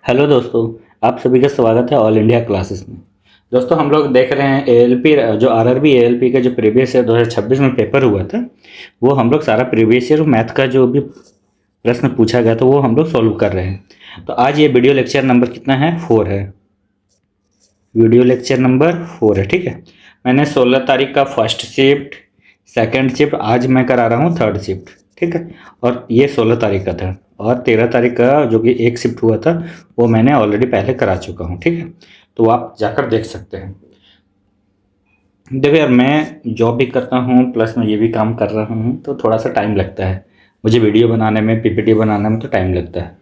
Hello दोस्तों, आप सभी का स्वागत है ऑल इंडिया क्लासेस में। दोस्तों हम लोग देख रहे हैं एएलपी जो आरआरबी एएलपी का जो प्रीवियस ईयर 2026 में पेपर हुआ था, वो हम लोग सारा प्रीवियस ईयर मैथ का जो भी प्रश्न पूछा गया था वो हम लोग सॉल्व कर रहे हैं। तो आज ये वीडियो लेक्चर नंबर कितना है? 4 है। वीडियो लेक्चर नंबर 4 है, ठीक है। मैंने 16 तारीख का फर्स्ट शिफ्ट, सेकंड शिफ्ट, आज मैं करा रहा हूँ थर्ड शिफ्ट, ठीक है। और ये 16 तारीख का था, और 13 तारीख का जो कि एक शिफ्ट हुआ था वो मैंने ऑलरेडी पहले करा चुका हूँ, ठीक है। तो आप जाकर देख सकते हैं। देखो यार, मैं जॉब भी करता हूँ प्लस मैं ये भी काम कर रहा हूँ, तो थोड़ा सा टाइम लगता है मुझे वीडियो बनाने में, पीपीटी बनाने में तो टाइम लगता है।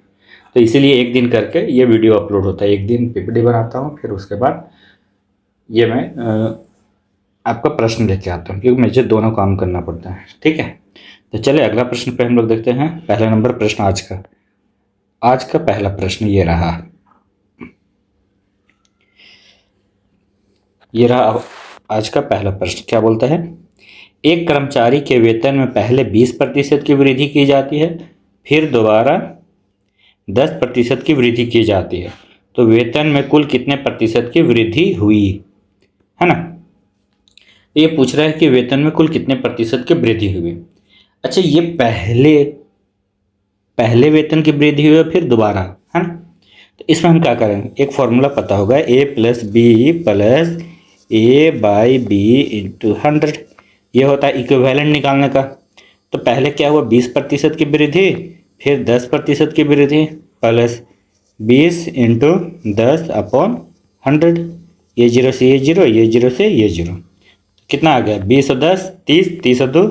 तो इसीलिए एक दिन करके ये वीडियो अपलोड होता है, एक दिन पीपीटी बनाता हूँ, फिर उसके बाद ये मैं आपका प्रश्न लेके आता हूँ, क्योंकि मुझे दोनों काम करना पड़ता है, ठीक है। तो चले अगला प्रश्न पे हम लोग देखते हैं। पहला नंबर प्रश्न आज का पहला प्रश्न ये रहा आज का पहला प्रश्न। क्या बोलता है? एक कर्मचारी के वेतन में पहले 20% की वृद्धि की जाती है, फिर दोबारा 10% की वृद्धि की जाती है, तो वेतन में कुल कितने प्रतिशत की वृद्धि हुई, है ना। तो ये पूछ रहा है कि वेतन में कुल कितने प्रतिशत की वृद्धि हुई। अच्छा, ये पहले पहले वेतन की वृद्धि हुई फिर दोबारा, है ना। तो इसमें हम क्या करेंगे, एक फॉर्मूला पता होगा, A plus B plus A by B into 100। ये होता है इक्विवेलेंट निकालने का। तो पहले क्या हुआ, 20% की वृद्धि, फिर 10% की वृद्धि, प्लस 20 इंटू 10/100। ये जीरो से ये जीरो, ये जीरो से ये जीरो, कितना आ गया? 20 और 10 30, 30 और 2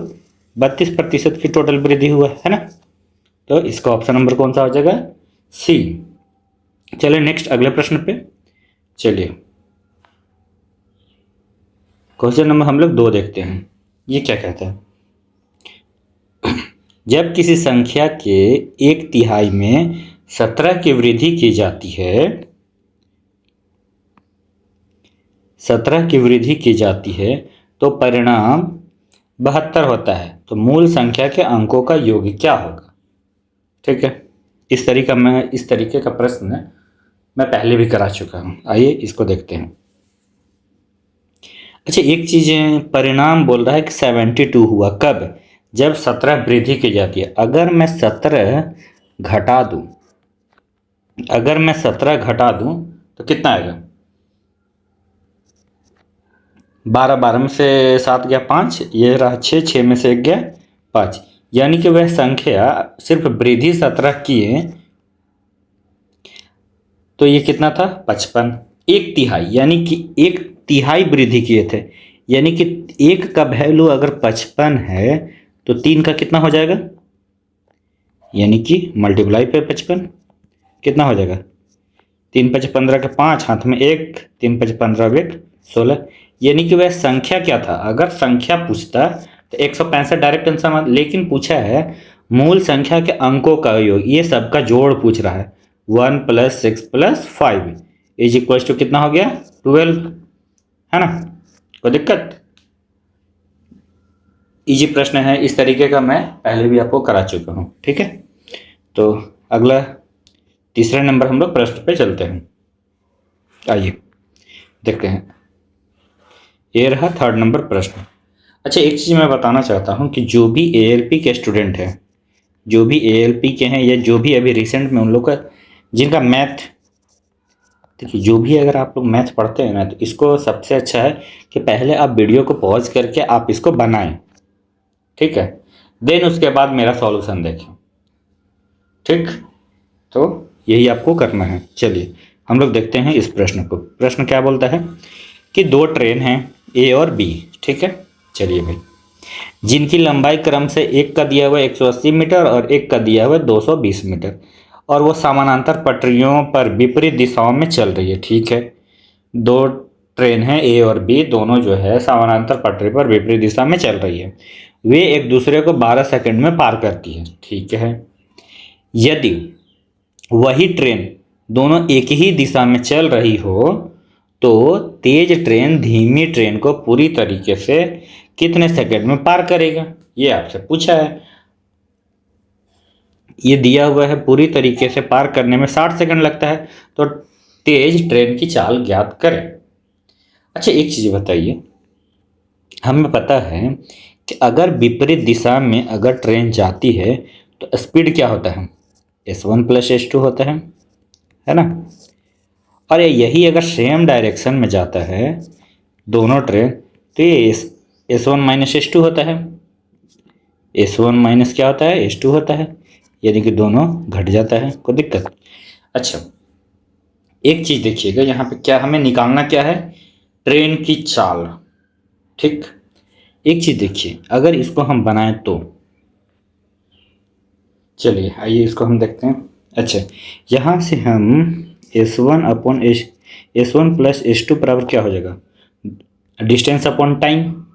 32% की टोटल वृद्धि हुआ, है ना। तो इसका ऑप्शन नंबर कौन सा हो जाएगा? सी। चलिए नेक्स्ट अगले प्रश्न पे चलिए। क्वेश्चन नंबर हम लोग 2 देखते हैं। ये क्या कहता है? जब किसी संख्या के 1/3 में 17 की वृद्धि की जाती है, 17 की वृद्धि की जाती है, तो परिणाम 72 होता है। तो मूल संख्या के अंकों का योग क्या होगा? ठीक है। इस तरीके का प्रश्न मैं पहले भी करा चुका हूं। आइए इसको देखते हैं। अच्छा, एक चीज परिणाम बोल रहा है कि 72 हुआ कब? जब 17 वृद्धि की जाती है। अगर मैं 17 घटा दूं, तो कितना आएगा? 12, 12 में से 7 गया 5, ये रहा 6, 6 में से 1 गया 5। यानी कि वह संख्या सिर्फ वृद्धि 17 की है, तो ये कितना था? 55। 1/3 यानी कि 1/3 वृद्धि किए थे, यानी कि 1 का वैल्यू अगर 55 है तो 3 का कितना हो जाएगा? यानी कि मल्टीप्लाई पे 55 कितना हो जाएगा? 3 5 15 के 5, हाथ में 1, 3 5 15 1 16। यानी कि वह संख्या क्या था? अगर संख्या पूछता तो 165 डायरेक्ट आंसर, लेकिन पूछा है मूल संख्या के अंकों का योग, ये सबका जोड़ पूछ रहा है। 1 + 6 + 5 इज इक्वल टू कितना हो गया? 12, है ना। कोई दिक्कत? इजी प्रश्न है, इस तरीके का मैं पहले भी आपको करा चुका हूँ, ठीक है। तो अगला तीसरे नंबर हम लोग प्रश्न पे चलते हैं। आइए देखते हैं। ये रहा थर्ड नंबर प्रश्न। अच्छा, एक चीज़ मैं बताना चाहता हूँ कि जो भी एएलपी के स्टूडेंट हैं, जो भी एएलपी के हैं, या जो भी अभी रिसेंट में उन लोग का जिनका मैथ, देखिए जो भी अगर आप लोग मैथ पढ़ते हैं ना, तो इसको सबसे अच्छा है कि पहले आप वीडियो को पॉज करके आप इसको बनाएं, ठीक है। देन उसके बाद मेरा सॉल्यूशन देखें, ठीक। तो यही आपको करना है। चलिए हम लोग देखते हैं इस प्रश्न को। प्रश्न क्या बोलता है कि 2 ट्रेन हैं ए और बी, ठीक है। चलिए भाई, जिनकी लंबाई क्रम से एक का दिया हुआ 180 मीटर और एक का दिया हुआ 220 मीटर, और वो समानांतर पटरियों पर विपरीत दिशाओं में चल रही है, ठीक है। 2 ट्रेन हैं ए और बी, दोनों जो है समानांतर पटरी पर विपरीत दिशा में चल रही है। वे एक दूसरे को 12 सेकंड में पार करती है, ठीक है। यदि वही ट्रेन दोनों एक ही दिशा में चल रही हो, तो तेज ट्रेन धीमी ट्रेन को पूरी तरीके से कितने सेकंड में पार करेगा? ये आपसे पूछा है। ये दिया हुआ है पूरी तरीके से पार करने में 60 सेकंड लगता है, तो तेज ट्रेन की चाल ज्ञात करें। अच्छा एक चीज़ बताइए, हमें पता है कि अगर विपरीत दिशा में अगर ट्रेन जाती है तो स्पीड क्या होता है, S1+S2 होता है ना। और यही अगर सेम डायरेक्शन में जाता है दोनों ट्रेन, तो ये S1-S2 होता है। S1 माइनस क्या होता है, S2 होता है, यानी कि दोनों घट जाता है, कोई दिक्कत। अच्छा एक चीज़ देखिएगा, यहाँ पे क्या हमें निकालना क्या है, ट्रेन की चाल। ठीक, एक चीज़ देखिए, अगर इसको हम बनाएं तो चलिए आइए इसको हम देखते हैं। अच्छा यहाँ से हम S1 बराबर क्या हो जाएगा, distance upon time,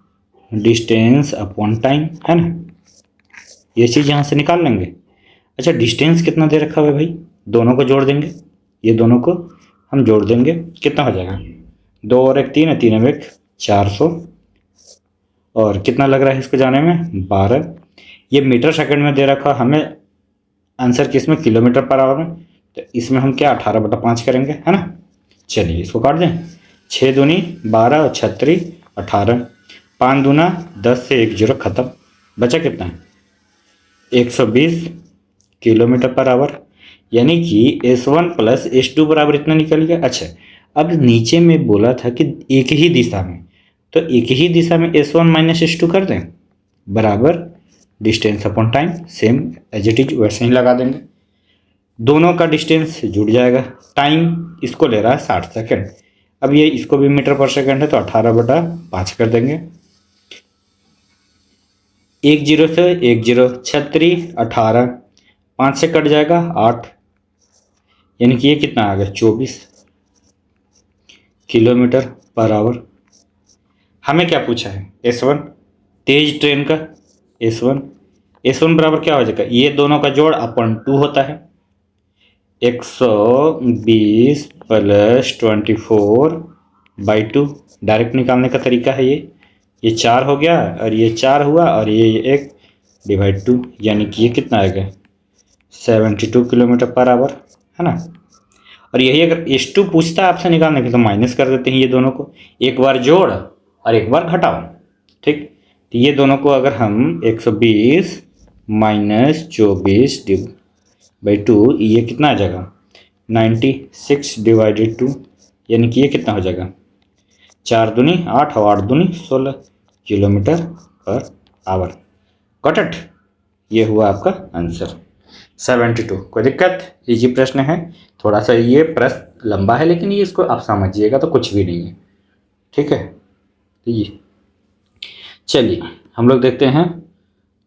distance upon time है ना, ये चीज़ यहाँ से निकाल लेंगे। अच्छा डिस्टेंस कितना दे रखा हुआ है भाई, दोनों को जोड़ देंगे, ये दोनों को हम जोड़ देंगे, कितना हो जाएगा, 2 और 1 3 है, 3 और 1 400, और कितना लग रहा है इसको जाने में 12। ये मीटर सेकंड में दे रखा, हमें आंसर किस में, किलोमीटर पर आवर में, तो इसमें हम क्या 18/5 करेंगे, है ना। चलिए इसको काट दें, 6 दूनी 12 और 36 18, 5 दूना 10 से 1 0 खत्म, बचा कितना है 120 किलोमीटर पर आवर, यानी कि S1+S2 बराबर इतना निकल गया। अच्छा अब नीचे में बोला था कि एक ही दिशा में, तो एक ही दिशा में S1-S2 कर दें, बराबर distance upon time, same as it is वैसे ही लगा देंगे, दोनों का डिस्टेंस जुड़ जाएगा। टाइम इसको ले रहा है 60 सेकेंड, अब ये इसको भी मीटर पर सेकेंड है तो 18/5 कर देंगे, 1 0 से 1 0 36 18, 5 से कट जाएगा 8, यानी कि ये कितना आ गया 24 किलोमीटर पर आवर। हमें क्या पूछा है, S1 तेज ट्रेन का, S1 बराबर क्या हो जाएगा, ये दोनों का जोड़ अपॉन 2 होता है, 120 + 24/2, डायरेक्ट निकालने का तरीका है ये 4 हो गया और ये 4 हुआ और ये 1 / 2, यानी कि ये कितना आएगा 72 किलोमीटर पर आवर, है ना। और यही अगर S2 पूछता है आपसे निकालने के तो माइनस कर देते हैं ये दोनों को, एक बार जोड़ और एक बार घटाओ। ठीक, तो ये दोनों को अगर हम 120 - 24/2, ये कितना आ जाएगा 96/2, यानी कि ये कितना हो जाएगा 4 दूनी 8 और 8 दूनी 16 kilometre per hour. Got it, ये हुआ आपका आंसर 72। कोई दिक्कत, इजी प्रश्न है, थोड़ा सा ये प्रश्न लंबा है लेकिन ये इसको आप समझिएगा तो कुछ भी नहीं है। ठीक है, ये चलिए हम लोग देखते हैं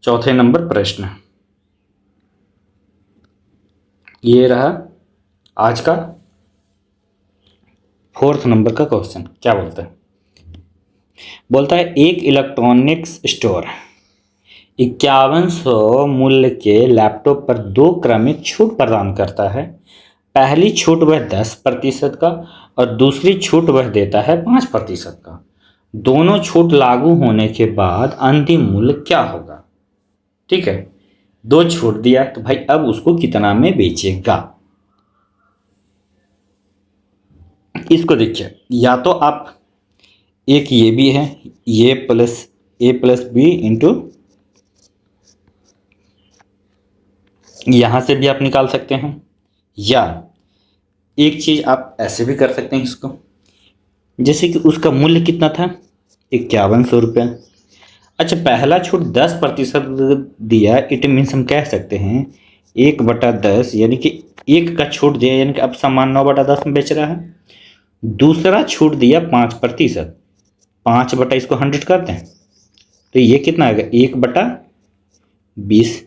चौथे नंबर प्रश्न। ये रहा आज का 4th नंबर का क्वेश्चन। क्या बोलता है, बोलता है एक इलेक्ट्रॉनिक्स स्टोर 5100 मूल्य के लैपटॉप पर 2 क्रमिक छूट प्रदान करता है। पहली छूट वह 10% का और दूसरी छूट वह देता है 5% का। दोनों छूट लागू होने के बाद अंतिम मूल्य क्या होगा। ठीक है, 2 छूट दिया तो भाई अब उसको कितना में बेचेगा। इसको देखिए, या तो आप एक ये भी है, ये A+B इंटू, यहां से भी आप निकाल सकते हैं, या एक चीज आप ऐसे भी कर सकते हैं इसको, जैसे कि उसका मूल्य कितना था 5100 रुपया। अच्छा पहला छूट 10% दिया, इट मीन्स हम कह सकते हैं 1/10, यानी कि 1 का छूट दिया, यानी कि अब सामान 9/10 में बेच रहा है। दूसरा छूट दिया 5%, 5 बटा इसको 100 कर दें तो ये कितना आएगा 1/20,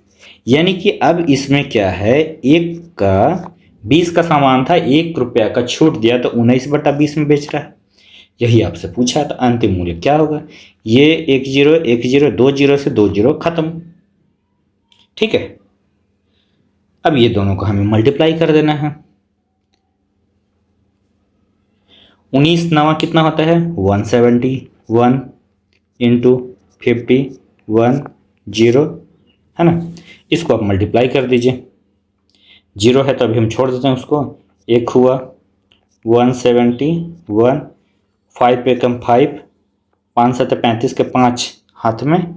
यानी कि अब इसमें क्या है 1 का 20 का सामान था, 1 रुपया का छूट दिया तो 19/20 में बेच रहा है। यही आपसे पूछा तो अंतिम मूल्य क्या होगा, ये 1 0 1 0 2 0 से 2 0 खत्म। ठीक है, अब ये दोनों को हमें मल्टीप्लाई कर देना है। 19 9 कितना होता है 171 इंटू 51 0, है ना। इसको आप मल्टीप्लाई कर दीजिए, जीरो है तो अभी हम छोड़ देते हैं उसको। एक हुआ 171, 5 पे कम 5, 5 7 35 के 5 हाथ में,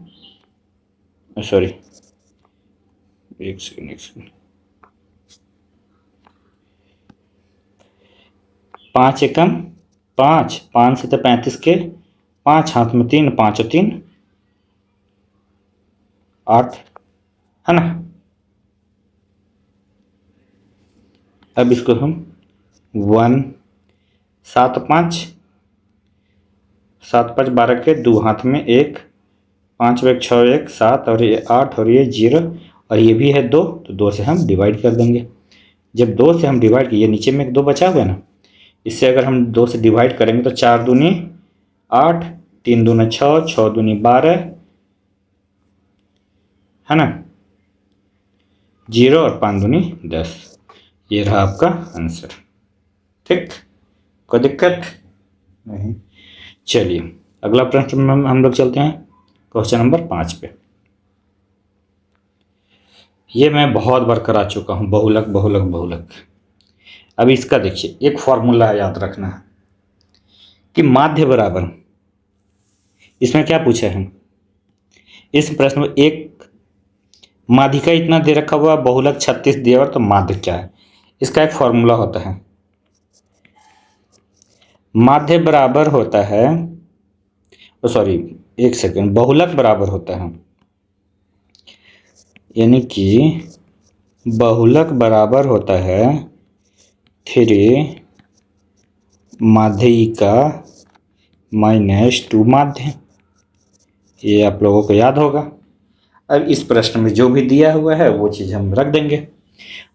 सॉरी एक सेकंड, 5 एकम 5, 5 7 35 के 5 हाथ में 3, 5 और 3 8, है ना। अब इसको हम 1 7 5, 7 5 12 के 2 हाथ में 1, 5 1 6 1 7 और ये 8 और ये 0 और ये भी है 2, तो 2 से हम डिवाइड कर देंगे। जब 2 से हम डिवाइड किए, नीचे में एक 2 बचा हुआ है ना, इससे अगर हम 2 से डिवाइड करेंगे तो 4 दूनी 8, 3 दूना 6, 6 दूनी 12, है ना, 0 और 5 दूनी 10। ये रहा आपका आंसर। ठीक, कोई दिक्कत नहीं। चलिए अगला प्रश्न में हम लोग चलते हैं क्वेश्चन नंबर 5 पे। ये मैं बहुत बार करा चुका हूँ, बहुलक बहुलक बहुलक। अब इसका देखिए, एक फॉर्मूला याद रखना है कि माध्य बराबर, इसमें क्या पूछा है इस प्रश्न में, एक माध्यिका इतना दे रखा हुआ, बहुलक 36 दिया हुआ, तो माध्य क्या है। इसका एक फॉर्मूला होता है, माध्य बराबर होता है, सॉरी एक सेकेंड, बहुलक बराबर होता है, यानी कि बहुलक बराबर होता है 3 माध्यिका माइनस 2 माध्य। ये आप लोगों को याद होगा। अब इस प्रश्न में जो भी दिया हुआ है वो चीज़ हम रख देंगे।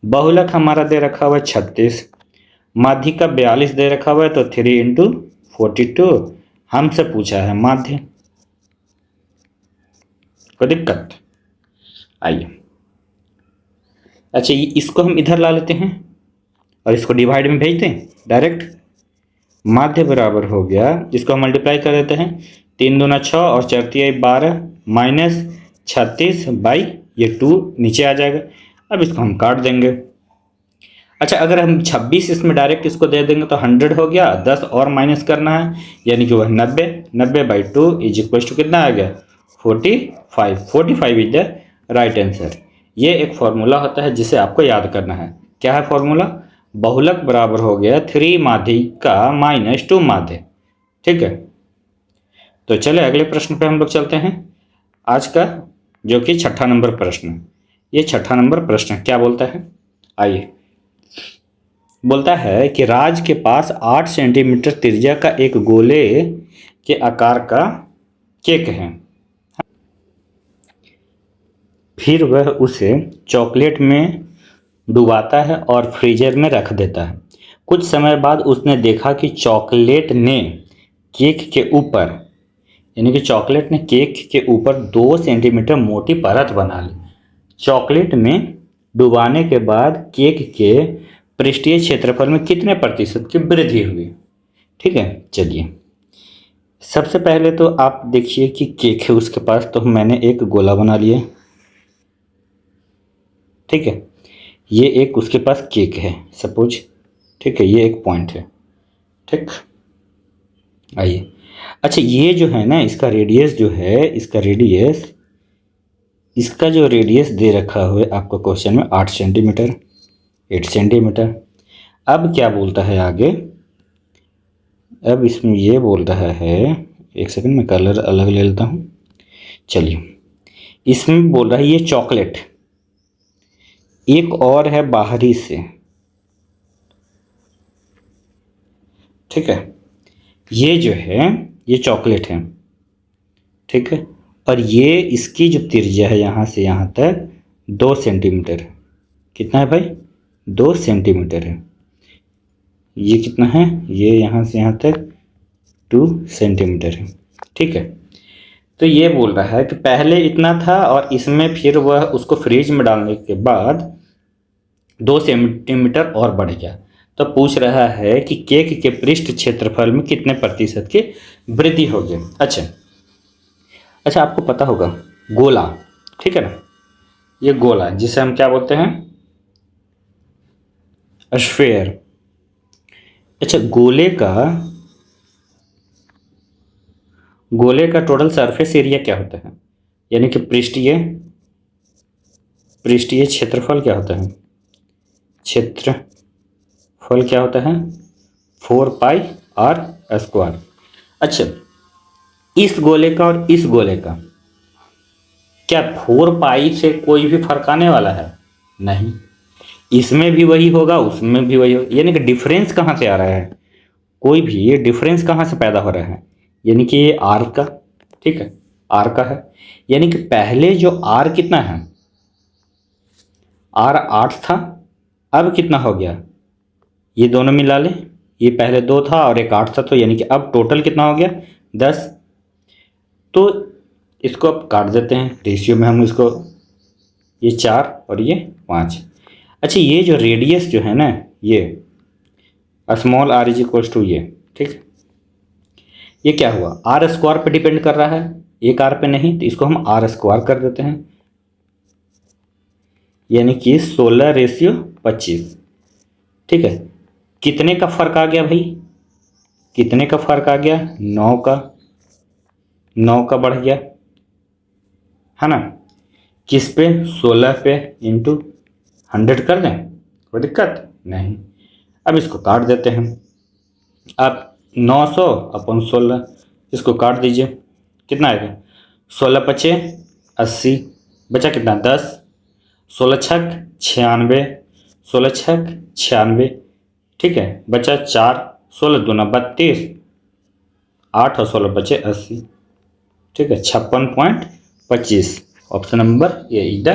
बहुलक हमारा दे रखा हुआ है 36, माध्यिका 42 दे रखा हुआ है, तो 3 × 42 हमसे पूछा है माध्य। कोई दिक्कत? आइए, अच्छा इसको हम इधर ला लेते हैं और इसको डिवाइड में भेज दें डायरेक्ट। माध्य बराबर हो गया, इसको हम मल्टीप्लाई कर देते हैं, 3 दूना 6 और 4 तिया 12 माइनस 36 बाई ये 2 नीचे आ जाएगा। अब इसको हम काट देंगे। अच्छा अगर हम 26 इसमें डायरेक्ट इसको दे देंगे तो 100 हो गया, 10 और माइनस करना है, यानी कि वह 90, 90/2 इज इक्वल टू कितना आ गया 45, 45 इज द राइट आंसर। ये एक फॉर्मूला होता है जिसे आपको याद करना है। क्या है फॉर्मूला? बहुलक बराबर हो गया 3 माध्यिका माइनस 2 माध्य। ठीक है, तो चले अगले प्रश्न पे हम लोग चलते हैं आज का, जो कि 6ठा नंबर प्रश्न। ये 6ठा नंबर प्रश्न क्या बोलता है, आइए। बोलता है कि राज के पास 8 सेंटीमीटर त्रिज्या का एक गोले के आकार का केक है, फिर वह उसे चॉकलेट में डुबाता है और फ्रीजर में रख देता है। कुछ समय बाद उसने देखा कि चॉकलेट ने केक के ऊपर, यानी कि चॉकलेट ने केक के ऊपर 2 सेंटीमीटर मोटी परत बना ली। चॉकलेट में डुबाने के बाद केक के पृष्ठीय क्षेत्रफल में कितने प्रतिशत की वृद्धि हुई। ठीक है, चलिए सबसे पहले तो आप देखिए कि केक है उसके पास, तो मैंने एक गोला बना लिया। ठीक है, ये एक उसके पास केक है सपोज। ठीक है, ये एक पॉइंट है। ठीक, आइए, अच्छा ये जो है ना, इसका रेडियस जो है, इसका रेडियस, इसका जो रेडियस दे रखा हुआ है आपको क्वेश्चन में 8 सेंटीमीटर, 8 सेंटीमीटर। अब क्या बोलता है आगे, अब इसमें ये बोल रहा है, एक सेकंड में कलर अलग ले लेता हूँ। चलिए, इसमें बोल रहा है ये चॉकलेट, एक और है बाहरी से। ठीक है, ये जो है ये चॉकलेट है। ठीक है, और ये इसकी जो त्रिज्या है यहाँ से यहाँ तक 2 सेंटीमीटर। कितना है भाई? 2 सेंटीमीटर है। ये कितना है? ये यहाँ से यहाँ तक 2 सेंटीमीटर है। ठीक है, तो ये बोल रहा है कि पहले इतना था और इसमें फिर वह उसको फ्रीज में डालने के बाद 2 सेंटीमीटर और बढ़ गया। तो पूछ रहा है कि केक के पृष्ठ क्षेत्रफल में कितने प्रतिशत की वृद्धि होगी। अच्छा अच्छा, आपको पता होगा गोला, ठीक है ना, ये गोला जिसे हम क्या बोलते हैं, स्फेयर। अच्छा, गोले का टोटल सरफेस एरिया क्या होता है, यानी कि पृष्ठीय क्षेत्रफल क्या होता है, क्षेत्रफल क्या होता है, 4πr²। अच्छा, इस गोले का और इस गोले का क्या 4π से कोई भी फर्क आने वाला है? नहीं, इसमें भी वही होगा, उसमें भी वही होगा, यानी कि डिफरेंस कहाँ से आ रहा है, कोई भी ये डिफरेंस कहाँ से पैदा हो रहा है, यानी कि ये आर का, ठीक है, आर का है। यानी कि पहले जो आर कितना है, आर 8 था, अब कितना हो गया, ये दोनों मिला ले, ये पहले 2 था और एक 8 था, तो यानी कि अब टोटल कितना हो गया, 10। तो इसको अब काट देते हैं रेशियो में हम इसको, ये 4 और ये 5। अच्छा, ये जो रेडियस जो है ना, ये small r is equal to ये, ठीक है, ये क्या हुआ, r² पे डिपेंड कर रहा है, एक r पे नहीं, तो इसको हम r² कर देते हैं, यानी कि 16:25। ठीक है, कितने का फर्क आ गया भाई, कितने का फर्क आ गया, 9 का, 9 का बढ़ गया, है ना, किस पे, 16 पे इंटू 100 कर दें, कोई दिक्कत नहीं। अब इसको काट देते हैं, अब 900/16, इसको काट दीजिए, कितना आएगा, 16×5 = 80, बचा कितना, 10, 16×6 = 96, 16×6 = 96, ठीक है, बचा 4, 16×2 = 32, 8 और 16 बचे 80, ठीक है, 56.25। Option number A is the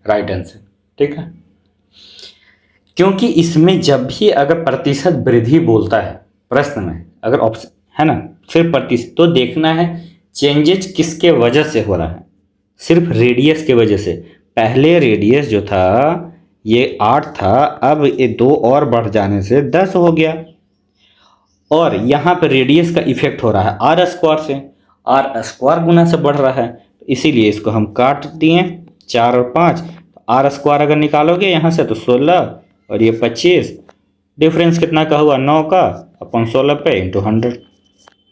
right answer, ठीक है। क्योंकि इसमें जब भी अगर प्रतिशत वृद्धि बोलता है प्रश्न में, अगर ऑप्शन है ना, सिर्फ प्रतिशत, तो देखना है चेंजेज किसके वजह से हो रहा है, सिर्फ रेडियस के वजह से। पहले रेडियस जो था ये 8 था, अब ये 2 और बढ़ जाने से 10 हो गया, और यहाँ पर रेडियस का इफेक्ट हो रहा है r² से, r² गुना से बढ़ रहा है, तो इसीलिए इसको हम काट दिए, 4 और 5, r² अगर निकालोगे यहाँ से तो 16 और ये 25, डिफरेंस कितना का हुआ, 9 का, अपन 16 पे इंटू 100,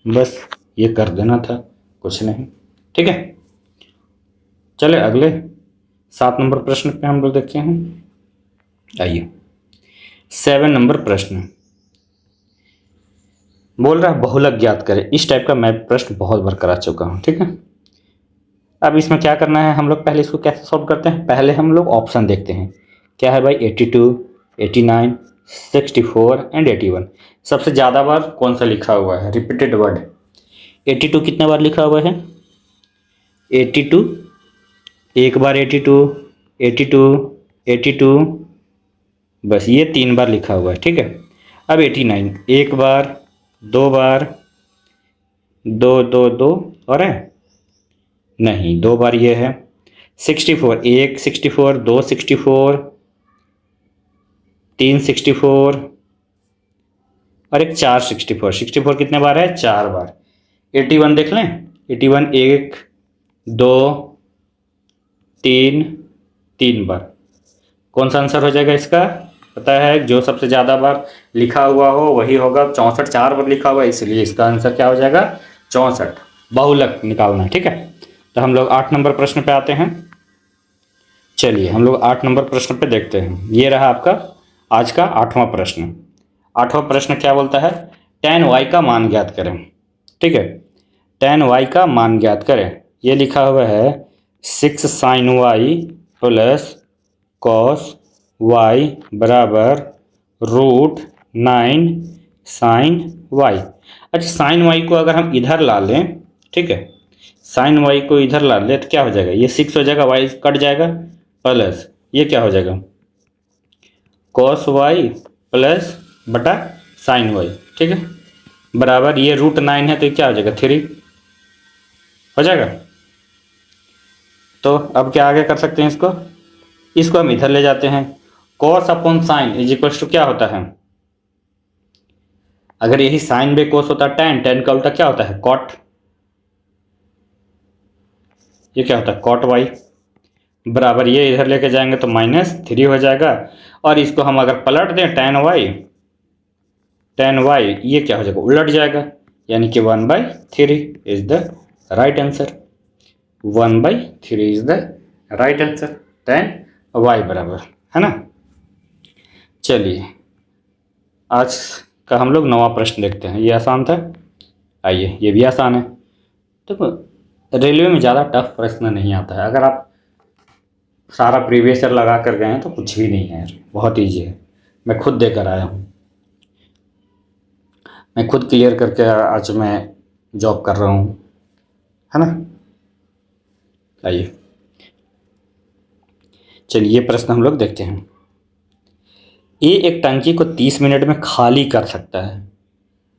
बस ये कर देना था, कुछ नहीं, ठीक है। चले अगले 7 नंबर प्रश्न पे हम लोग देखते हैं, आइए 7 नंबर प्रश्न बोल रहा है बहुलक ज्ञात करें। इस टाइप का मैं प्रश्न बहुत बार करा चुका हूँ, ठीक है। अब इसमें क्या करना है, हम लोग पहले इसको कैसे सॉल्व करते हैं, पहले हम लोग ऑप्शन देखते हैं, क्या है भाई, 82, 89, 64 एंड 81। सबसे ज़्यादा बार कौन सा लिखा हुआ है, रिपीटेड वर्ड, 82 कितने बार लिखा हुआ है, 82 एक बार, 82, 82, 82, बस ये 3 बार लिखा हुआ है, ठीक है। अब 89 एक बार, 2 बार, 2 2 2 और है नहीं, 2 बार ये है। 64 एक 64, 2 64, 3 64 और एक 4 64, 64 कितने बार है, 4 बार। 81 देख लें, 81 1 2 3, 3 बार। कौन सा आंसर हो जाएगा इसका, पता है, जो सबसे ज़्यादा बार लिखा हुआ हो वही होगा, 64 4 बार लिखा हुआ है, इसलिए इसका आंसर क्या हो जाएगा, 64, बहुलक निकालना है, ठीक है। तो हम लोग 8 नंबर प्रश्न पे आते हैं, चलिए हम लोग 8 नंबर प्रश्न पे देखते हैं। ये रहा आपका आज का 8वां प्रश्न। 8वां प्रश्न क्या बोलता है, tan y का मान ज्ञात करें, ठीक है, tan y का मान ज्ञात करें। ये लिखा हुआ है 6 sin y plus cos y बराबर √9 sin y। अच्छा, साइन वाई को अगर हम इधर ला लें, ठीक है, साइन वाई को इधर ला लें तो क्या हो जाएगा, ये 6 हो जाएगा, वाई कट जाएगा, प्लस ये क्या हो जाएगा, cos वाई प्लस बटा साइन वाई, ठीक है, बराबर ये √9 है तो क्या हो जाएगा, 3 हो जाएगा। तो अब क्या आगे कर सकते हैं, इसको हम इधर ले जाते हैं, cos upon sine is equal to क्या होता है, अगर यही साइन बे कोस होता है tan का उल्टा क्या होता है, कॉट, ये क्या होता है, कॉट वाई बराबर ये इधर लेके जाएंगे तो -3 हो जाएगा, और इसको हम अगर पलट दें tan y ये क्या हो जाएगा, उलट जाएगा, यानी कि 1/3 is the right answer. 1/3 is the right answer, tan y बराबर, है ना। चलिए आज का हम लोग 9वां प्रश्न देखते हैं। ये आसान था, आइए ये भी आसान है। तो रेलवे में ज़्यादा टफ प्रश्न नहीं आता है, अगर आप सारा प्रीवियस ईयर लगा कर गए हैं तो कुछ भी नहीं है यार, बहुत ईजी है। मैं खुद देकर आया हूँ, मैं खुद क्लियर करके आज मैं जॉब कर रहा हूँ, है ना। आइए चलिए ये प्रश्न हम लोग देखते हैं। ए एक टंकी को 30 मिनट में खाली कर सकता है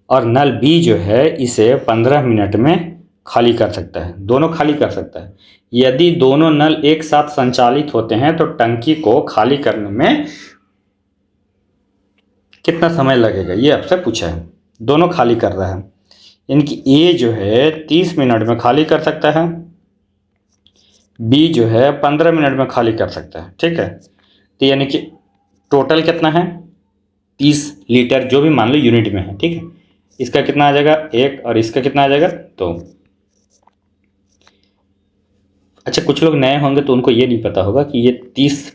और नल बी जो है इसे 15 मिनट में खाली कर सकता है, दोनों खाली कर सकता है। यदि दोनों नल एक साथ संचालित होते हैं तो टंकी को खाली करने में कितना समय लगेगा, ये आपसे पूछा है। दोनों खाली कर रहा है, यानी कि ए जो है 30 मिनट में खाली कर सकता है, बी जो है 15 मिनट में खाली कर सकता है, ठीक है। तो यानी कि टोटल कितना है, 30 लीटर, जो भी मान लो यूनिट में है, ठीक है। इसका कितना आ जाएगा 1 और इसका कितना आ जाएगा 2। अच्छा कुछ लोग नए होंगे तो उनको ये नहीं पता होगा कि ये 30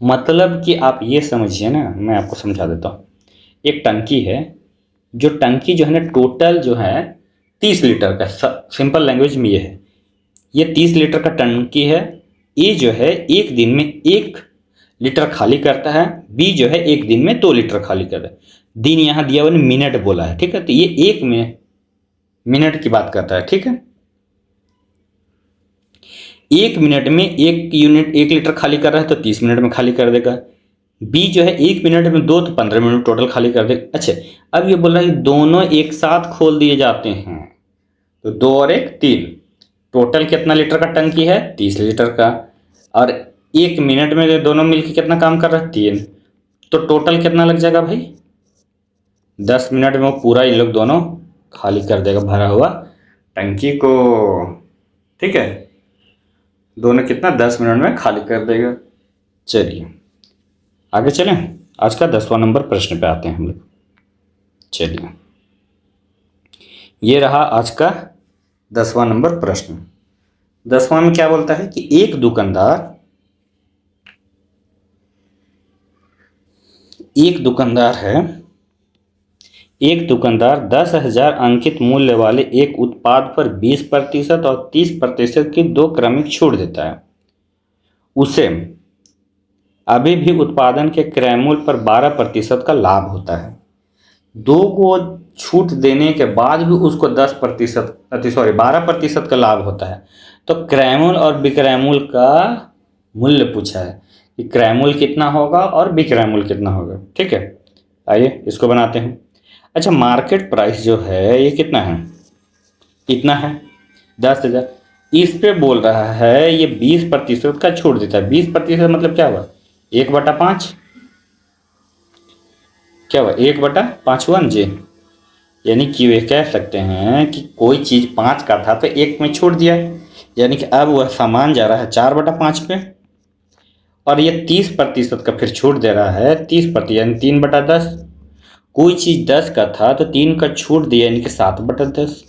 मतलब कि आप ये समझिए ना, मैं आपको समझा देता हूँ। एक टंकी है, जो टंकी जो है ना टोटल जो है 30 लीटर का, सिंपल लैंग्वेज में ये है, ये 30 लीटर का टंकी है। ए जो है एक दिन में 1 लीटर खाली करता है, बी जो है एक दिन में 2 लीटर खाली करता है। दिन यहाँ दिया हुआ मिनट बोला है, ठीक है, तो ये 1 मिनट की बात करता है, ठीक है। 1 मिनट में 1 लीटर खाली कर रहा है तो 30 मिनट में खाली कर देगा। बी जो है 1 मिनट में 2 तो 15 मिनट टोटल खाली कर देगा। अच्छा अब ये बोल रहा है कि दोनों एक साथ खोल दिए जाते हैं, तो 2 और 1 3, टोटल कितना लीटर का टंकी है 30 लीटर का, और 1 मिनट में दोनों मिलकर कितना काम कर रहा है 3, तो टोटल कितना लग जाएगा भाई 10 मिनट में वो पूरा इन लोग दोनों खाली कर देगा भरा हुआ टंकी को, ठीक है। दोनों कितना 10 मिनट में खाली कर देगा। चलिए आगे चलें, आज का 10वां नंबर प्रश्न पे आते हैं हम लोग। चलिए ये रहा आज का 10वां नंबर प्रश्न। 10वां में क्या बोलता है कि एक दुकानदार 10,000 अंकित मूल्य वाले एक उत्पाद पर 20% और 30% की 2 क्रमिक छूट देता है। उसे अभी भी उत्पादन के क्रय मूल्य पर 12% का लाभ होता है। 2 को छूट देने के बाद भी उसको 12% का लाभ होता है। तो क्रय मूल्य और विक्रय मूल्य का मूल्य पूछा है कि क्रय मूल्य कितना होगा और विक्रय मूल्य कितना होगा, ठीक है। आइए इसको बनाते हैं। अच्छा मार्केट प्राइस जो है ये कितना है, इतना है 10,000, इस पे बोल रहा है ये 20% का छूट देता है। 20% मतलब क्या हुआ 1/5, क्या हुआ 1/5 हुआ ना जी, यानी कि वे कह सकते हैं कि कोई चीज़ 5 का था तो 1 में छूट दिया, यानी कि अब वह सामान जा रहा है 4/5 पे, और ये 30% का फिर छूट दे रहा है 30% यानी 3/10। कोई चीज़ 10 का था तो 3 का छूट दिया यानी कि 7/10,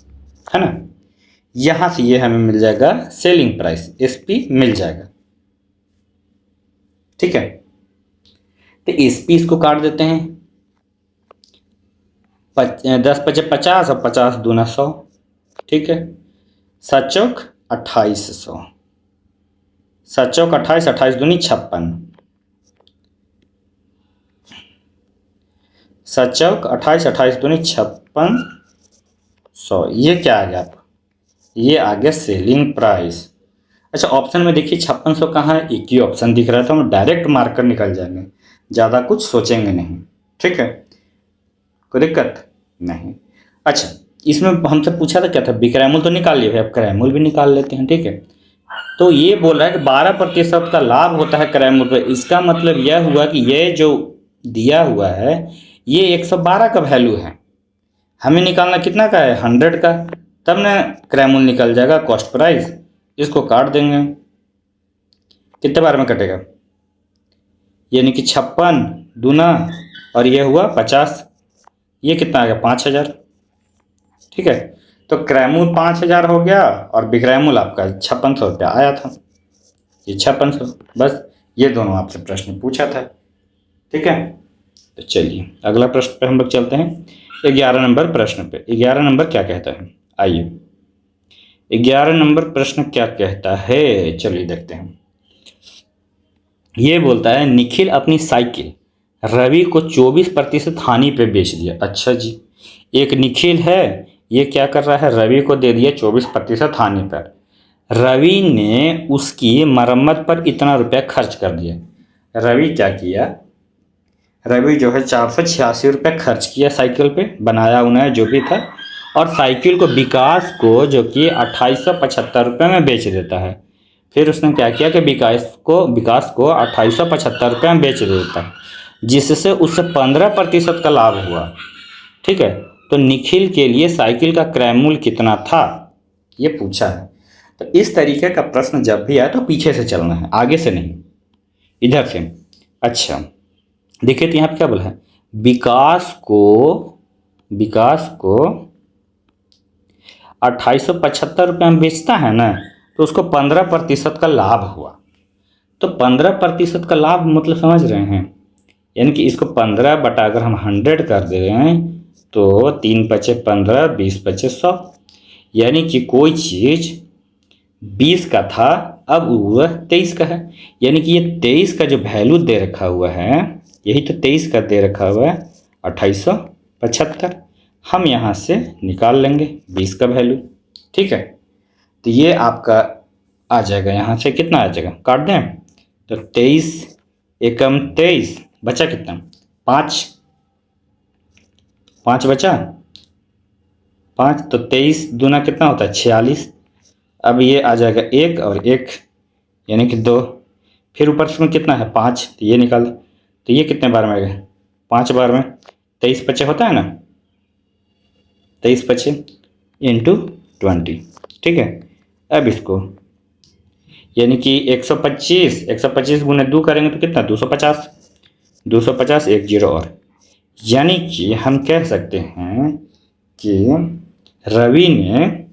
है ना। यहाँ से ये हमें मिल जाएगा सेलिंग प्राइस, एसपी मिल जाएगा, ठीक है। तो एसपी इसको काट देते हैं, 10×5 = 50 और 50 दूना 100, ठीक है। 7 चौक 2800, 7 चौक 28, 28 दूनी 56, 7 चौक 28, 28 दूनी 5600, ये क्या आ गया, ये आ गया सेलिंग प्राइस। अच्छा ऑप्शन में देखिए 5600 कहाँ है, एक ही ऑप्शन दिख रहा था, हम डायरेक्ट मार्कर निकल जाएंगे, ज़्यादा कुछ सोचेंगे नहीं, ठीक है, कोई दिक्कत नहीं। अच्छा इसमें हमसे पूछा था क्या था, विक्रय मूल्य तो निकाल लिए, अब क्रय मूल्य भी निकाल लेते हैं, ठीक है। तो ये बोल रहा है कि 12% का लाभ होता है क्रय मूल्य पर। इसका मतलब यह हुआ कि ये जो दिया हुआ है ये 112 का वैल्यू है, हमें निकालना कितना का है 100 का, तब ना क्रय मूल्य निकल जाएगा कॉस्ट प्राइस। इसको काट देंगे, कितने बार में कटेगा? यानी कि 56 दूना और ये हुआ 50, ये कितना आ गया? 5000। ठीक है, तो क्रैमूल 5000 हो गया और बिक्रैमूल आपका 5600 रुपया आया था, ये 5600। बस ये दोनों आपसे प्रश्न पूछा था। ठीक है, तो चलिए अगला प्रश्न पे हम लोग चलते हैं। 11 नंबर प्रश्न पे। 11 नंबर क्या कहता है, आइए 11 नंबर प्रश्न क्या कहता है, चलिए देखते हैं। ये बोलता है निखिल अपनी साइकिल रवि को 24% हानि पे बेच दिया। अच्छा जी, एक निखिल है, ये क्या कर रहा है, रवि को दे दिया 24% हानि पर। रवि ने उसकी मरम्मत पर इतना रुपया खर्च कर दिया। रवि क्या किया, रवि जो है 486 रुपये खर्च किया साइकिल पे, बनाया उनाया जो भी था, और साइकिल को विकास को जो कि 2875 रुपये में बेच देता है। फिर उसने क्या किया कि विकास को 2875 रुपये में बेच देता है, जिससे उससे 15% का लाभ हुआ। ठीक है, तो निखिल के लिए साइकिल का क्रय मूल्य कितना था, ये पूछा है। तो इस तरीके का प्रश्न जब भी आए तो पीछे से चलना है, आगे से नहीं, इधर से। अच्छा देखिए, तो यहाँ पे क्या बोला है, विकास को 2875 रुपये में बेचता है ना, तो उसको 15% का लाभ हुआ। तो 15% का लाभ मतलब समझ रहे हैं, यानी कि इसको 15 बटा अगर हम 100 कर दे रहे हैं तो 3 पचे 15, 20 पचे 100, यानी कि कोई चीज़ 20 का था अब वह 23 का है। यानी कि ये 23 का जो वैल्यू दे रखा हुआ है, यही तो 23 का दे रखा हुआ है 2875, हम यहाँ से निकाल लेंगे 20 का वैल्यू। ठीक है, तो ये आपका आ जाएगा, यहाँ से कितना आ जाएगा, काट दें तो 23 एकम 23, बचा कितना, 5 बचा 5, तो 23 दूना कितना होता है 46। अब ये आ जाएगा 1 और 1 यानी कि 2, फिर ऊपर से कितना है 5, तो ये निकाल, तो ये कितने बार में आएगा, 5 बार में 23 पचे होता है ना, 23 पचे इंटू 20। ठीक है, अब इसको यानी कि 125 गुने 2 करेंगे तो कितना 250, 250 एक जीरो और, यानी कि हम कह सकते हैं कि रवि ने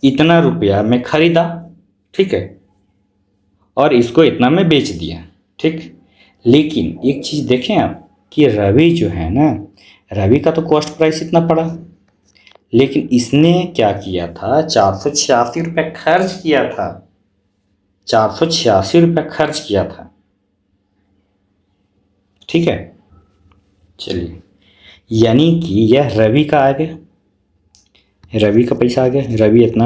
इतना रुपया में खरीदा, ठीक है, और इसको इतना में बेच दिया। ठीक, लेकिन एक चीज़ देखें आप कि रवि जो है ना, रवि का तो कॉस्ट प्राइस इतना पड़ा, लेकिन इसने क्या किया था, 486 रुपये खर्च किया था, 486 रुपये खर्च किया था। ठीक है, चलिए, यानी कि यह रवि का आ गया, रवि का पैसा आ गया, रवि इतना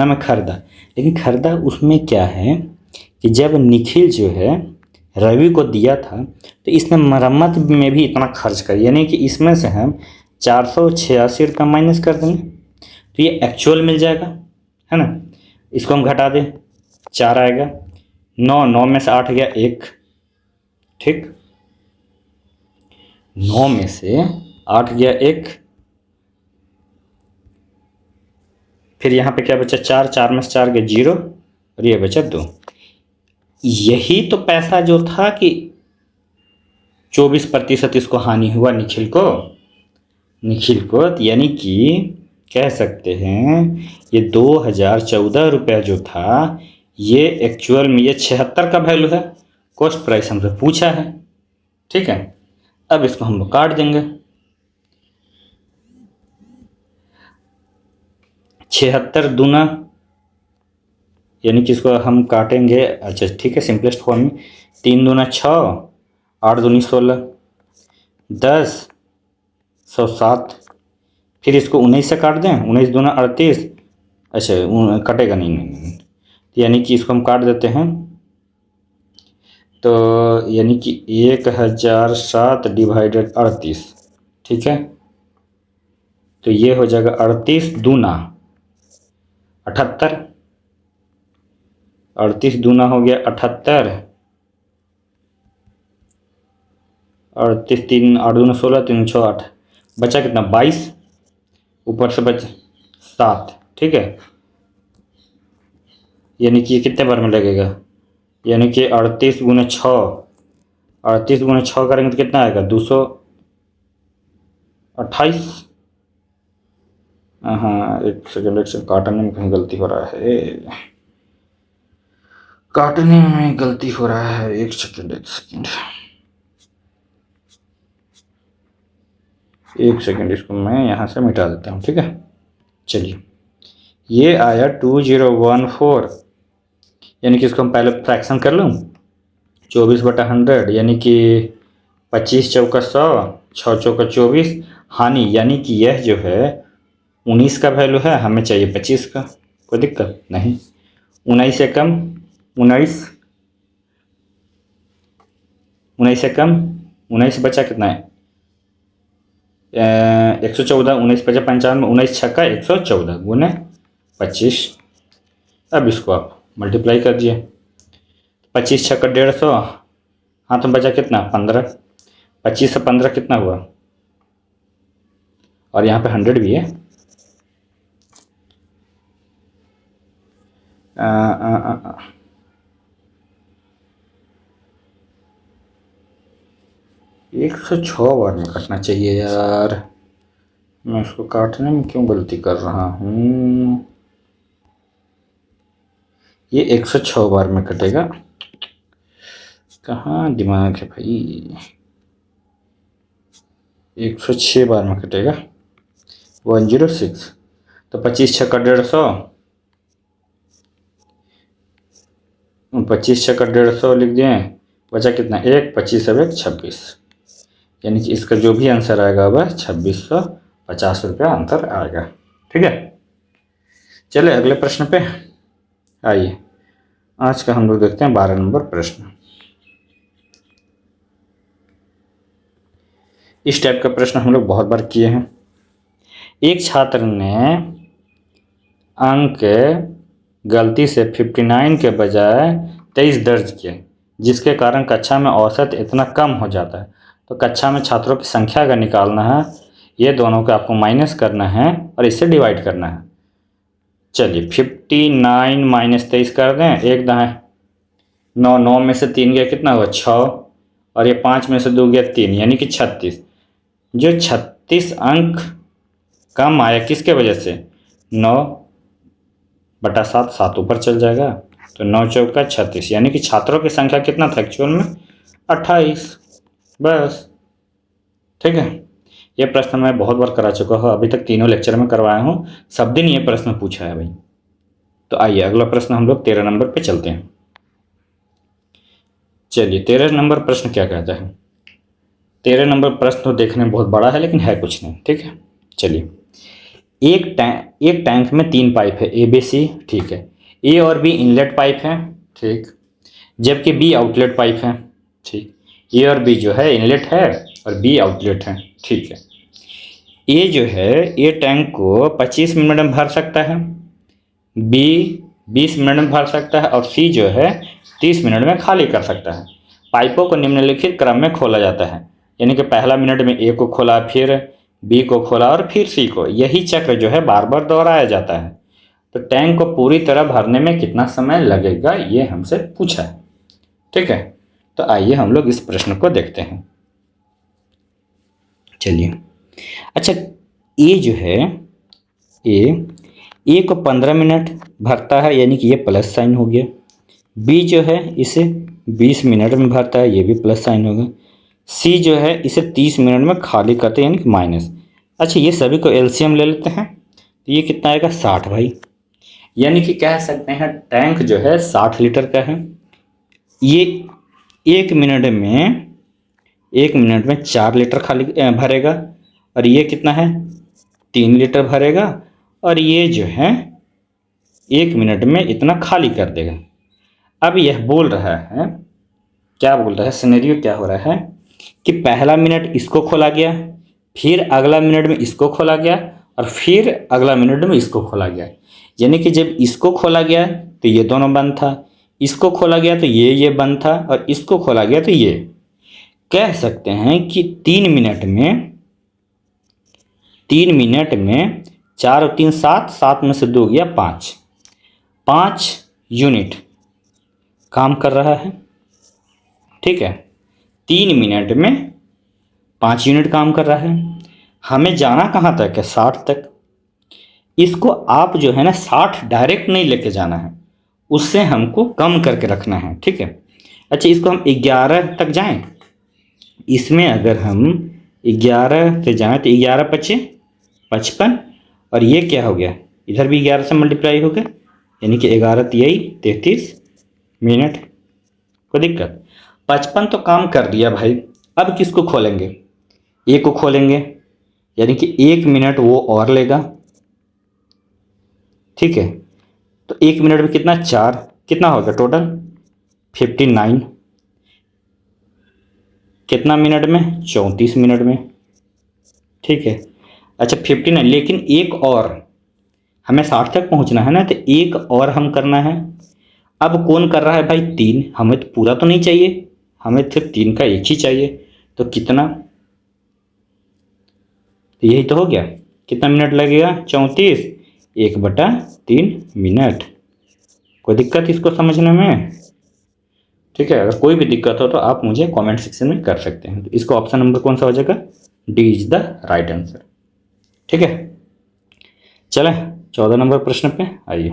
में खरीदा। लेकिन खरीदा उसमें क्या है कि जब निखिल जो है रवि को दिया था तो इसने मरम्मत में भी इतना खर्च कर, यानी कि इसमें से हम 486 रुपये माइनस कर देंगे तो ये एक्चुअल मिल जाएगा, है ना। इसको हम घटा दें, 4 आएगा, 9 में से 8 गया 1, ठीक, 9 में से 8 गया 1, फिर यहाँ पे क्या बचा 4 में से 4 गया 0 और ये बचा 2। यही तो पैसा जो था कि 24% इसको हानि हुआ निखिल को, यानी कि कह सकते हैं ये 2014 रुपया जो था ये एक्चुअल में ये 76 का वैल्यू है, कॉस्ट प्राइस हमसे पूछा है। ठीक है, अब इसको हम लोग काट देंगे, 76 दूना, यानी कि इसको हम काटेंगे, अच्छा ठीक है सिंपलेस्ट फॉर्म में, 3 दूना 6, 8 दूनी 16, 10, 107, फिर इसको 19 से काट दें, 19 दूना 38, अच्छा कटेगा नहीं, यानी कि इसको हम काट देते हैं, तो यानी कि 1007 डिवाइडेड 38, ठीक है, तो ये हो जाएगा 38 दूना 78, 38 दूना हो गया 78, 38 3 8 दूना 16, 3 6 8, बचा कितना 22, ऊपर से बच 7, ठीक है, यानी कि ये कितने बार में लगेगा यानी कि 38 × 6, 38 × 6 करेंगे तो कितना आएगा 228। हाँ एक सेकेंड काटने में कहीं गलती हो रहा है, काटने में गलती हो रहा है। एक सेकेंड इसको मैं यहाँ से मिटा देता हूँ, ठीक है। चलिए ये आया 2014, यानी कि इसको हम पहले फ्रैक्शन कर लूँ। 24/100 यानी कि 25 चौका 100, 6 चौका 24। हानि यानी कि यह जो है 19 का वैल्यू है, हमें चाहिए 25 का। कोई दिक्कत नहीं। 19 से कम, 19 से कम, 19 से बचा कितना है 114। 19 × 5 = 95, 19 छक्का 114 गुने 25। अब इसको आप मल्टीप्लाई कर दिए। 25 छक्का 150, हाथ में बचा कितना 15। 25 से 15 कितना हुआ, और यहाँ पे 100 भी है। 106 बार में कटना चाहिए यार, मैं उसको काटने में क्यों गलती कर रहा हूँ। ये 106 बार में कटेगा, कहाँ दिमाग है भाई। 106 बार में कटेगा, 106। तो 25 छक्का 150, 25 छक्का 150 लिख दिए। बचा कितना 1, 25 अब 1 26, यानी कि इसका जो भी आंसर आएगा वह 2650 रुपया आंसर आएगा, ठीक है। चले अगले प्रश्न पे आइए। आज का हम लोग देखते हैं 12 नंबर प्रश्न। इस टाइप का प्रश्न हम लोग बहुत बार किए हैं। एक छात्र ने अंक गलती से 59 के बजाय 23 दर्ज किए, जिसके कारण कक्षा में औसत इतना कम हो जाता है। तो कक्षा में छात्रों की संख्या का निकालना है, ये दोनों को आपको माइनस करना है और इससे डिवाइड करना है। चलिए 59 - 23 कर दें, एक दाएँ 9, 9 में से 3 गया कितना हुआ 6, और ये 5 में से 2 गया 3, यानी कि 36। जो 36 अंक कम आया किसके वजह से, 9/7, 7 ऊपर चल जाएगा, तो 9 चौका 36, यानी कि छात्रों की संख्या कितना था एक्चुअल में 28, बस, ठीक है। ये प्रश्न मैं बहुत बार करा चुका हूँ, अभी तक तीनों लेक्चर में करवाया हूँ, सब दिन ये प्रश्न पूछा है भाई। तो आइए अगला प्रश्न हम लोग 13 नंबर पे चलते हैं। चलिए 13 नंबर प्रश्न क्या कहता है। 13 नंबर प्रश्न तो देखने में बहुत बड़ा है लेकिन है कुछ नहीं, ठीक है। चलिए एक टैंक में 3 पाइप है ए बी सी, ठीक है। ए और बी इनलेट पाइप है, ठीक, जबकि बी आउटलेट पाइप है, ठीक। ए और बी जो है इनलेट है और बी आउटलेट है, ठीक है। ए जो है ए टैंक को 25 मिनट में भर सकता है, बी 20 मिनट में भर सकता है और सी जो है 30 मिनट में खाली कर सकता है। पाइपों को निम्नलिखित क्रम में खोला जाता है, यानी कि पहला मिनट में ए को खोला, फिर बी को खोला और फिर सी को। यही चक्र जो है बार बार दोहराया जाता है। तो टैंक को पूरी तरह भरने में कितना समय लगेगा, ये हमसे पूछा है, ठीक है। तो आइए हम लोग इस प्रश्न को देखते हैं। चलिए अच्छा, ए जो है ए को 15 मिनट भरता है, यानी कि ये प्लस साइन हो गया। बी जो है इसे 20 मिनट में भरता है, ये भी प्लस साइन होगा। सी जो है इसे 30 मिनट में खाली करते हैं, यानी कि माइनस। अच्छा ये सभी को एलसीएम ले लेते हैं, तो ये कितना आएगा 60 भाई, यानी कि कह सकते हैं टैंक जो है 60 लीटर का है। ये एक मिनट में 4 लीटर खाली भरेगा, और ये कितना है 3 लीटर भरेगा, और ये जो है 1 मिनट में इतना खाली कर देगा। अब यह बोल रहा है, क्या बोल रहा है, सिनेरियो क्या हो रहा है कि पहला मिनट इसको खोला गया, फिर अगला मिनट में इसको खोला गया, और फिर अगला मिनट में इसको खोला गया। यानी कि जब इसको खोला गया तो ये दोनों बंद था, इसको खोला गया तो ये बंद था, और इसको खोला गया तो ये। कह सकते हैं कि 3 मिनट में 4 और 3 7, 7 में से 2 गया 5 यूनिट काम कर रहा है, ठीक है। 3 मिनट में 5 यूनिट काम कर रहा है। हमें जाना कहाँ तक है? 60 तक। इसको आप जो है ना 60 डायरेक्ट नहीं लेके जाना है, उससे हमको कम करके रखना है, ठीक है। अच्छा, इसको हम 11 तक जाएं। इसमें अगर हम 11 से जाएं तो 11 पचे 55, और ये क्या हो गया? इधर भी 11 से मल्टीप्लाई हो गया, यानी कि 11 तिहाई 33 मिनट। कोई दिक्कत? 55 तो काम कर दिया भाई। अब किसको खोलेंगे? ए को खोलेंगे, यानी कि 1 मिनट वो और लेगा, ठीक है। तो 1 मिनट में कितना? 4। कितना होगा टोटल? 59। कितना मिनट में? 34 मिनट में, ठीक है। अच्छा 59, लेकिन एक और हमें 60 तक पहुंचना है ना, तो एक और हम करना है। अब कौन कर रहा है भाई? 3। हमें तो पूरा तो नहीं चाहिए, हमें सिर्फ 3 का एक ही चाहिए। तो कितना? तो यही तो हो गया। कितना मिनट लगेगा? 34, 1/3 मिनट। कोई दिक्कत इसको समझने में? ठीक है। अगर कोई भी दिक्कत हो तो आप मुझे कमेंट सेक्शन में कर सकते हैं। तो इसको ऑप्शन नंबर कौन सा हो जाएगा? D is the right answer, ठीक है। चलें 14 नंबर प्रश्न पे आइए।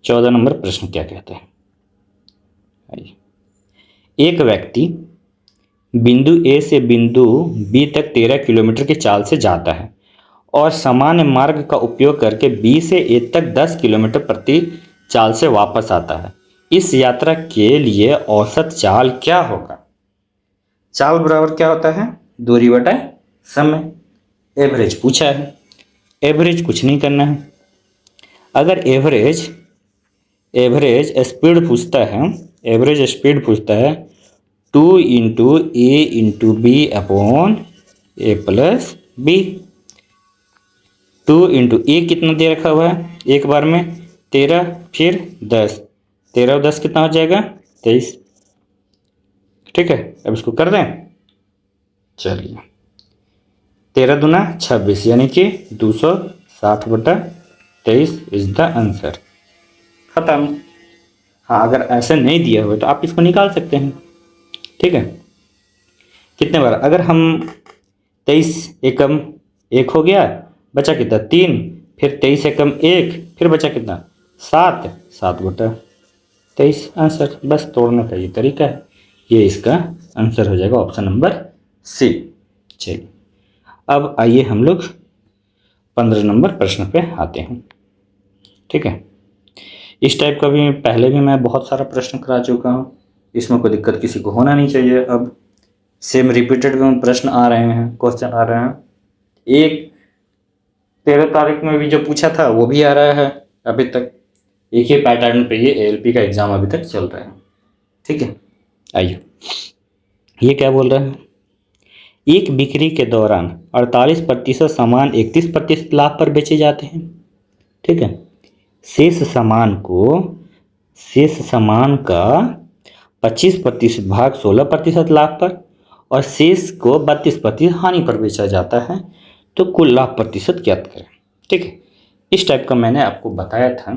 14 नंबर प्रश्न क्या कहता है? आइए। एक व्यक्ति बिंदु ए से बिंदु बी तक 13 किलोमीटर की चाल से जाता है और सामान्य मार्ग का उपयोग करके बी से ए तक 10 किलोमीटर प्रति चाल से वापस आता है। इस यात्रा के लिए औसत चाल क्या होगा? चाल बराबर क्या होता है? दूरी बटा समय। एवरेज पूछा है। एवरेज कुछ नहीं करना है। अगर एवरेज स्पीड पूछता है, एवरेज स्पीड पूछता है 2 इंटू ए इंटू बी अपॉन ए प्लस बी। 2 इंटू ए कितना दे रखा हुआ है? एक बार में 13, फिर 10, 13 और 10 कितना हो जाएगा? 23, ठीक है। अब इसको कर दें। चलिए 13 दूना 26, यानी कि 260/23 इज द आंसर। खत्म। हाँ, अगर ऐसे नहीं दिया हुआ तो आप इसको निकाल सकते हैं, ठीक है। कितने बार? अगर हम 23 एकम 1 हो गया, बचा कितना? 3, फिर 23 एकम 1, फिर बचा कितना? 7, 7/23 आंसर। बस तोड़ने का ये तरीका है। ये इसका आंसर हो जाएगा ऑप्शन नंबर सी। चलिए अब आइए हम लोग 15 नंबर प्रश्न पे आते हैं, ठीक है। इस टाइप का भी पहले भी मैं बहुत सारा प्रश्न करा चुका हूँ, इसमें कोई दिक्कत किसी को होना नहीं चाहिए। अब सेम रिपीटेड में प्रश्न आ रहे हैं, क्वेश्चन आ रहे हैं। एक 13 तारीख में भी जो पूछा था वो भी आ रहा है। अभी तक एक ही पैटर्न पे ये एएलपी का एग्जाम अभी तक चल रहा है, ठीक है। आइए, ये क्या बोल रहा है? एक बिक्री के दौरान 48% सामान 31% लाभ पर बेचे जाते हैं, ठीक है। शेष सामान का 25% भाग 16% लाभ पर और शेष को 32% हानि पर बेचा जाता है, तो कुल लाभ प्रतिशत ज्ञात करें, ठीक है। इस टाइप का मैंने आपको बताया था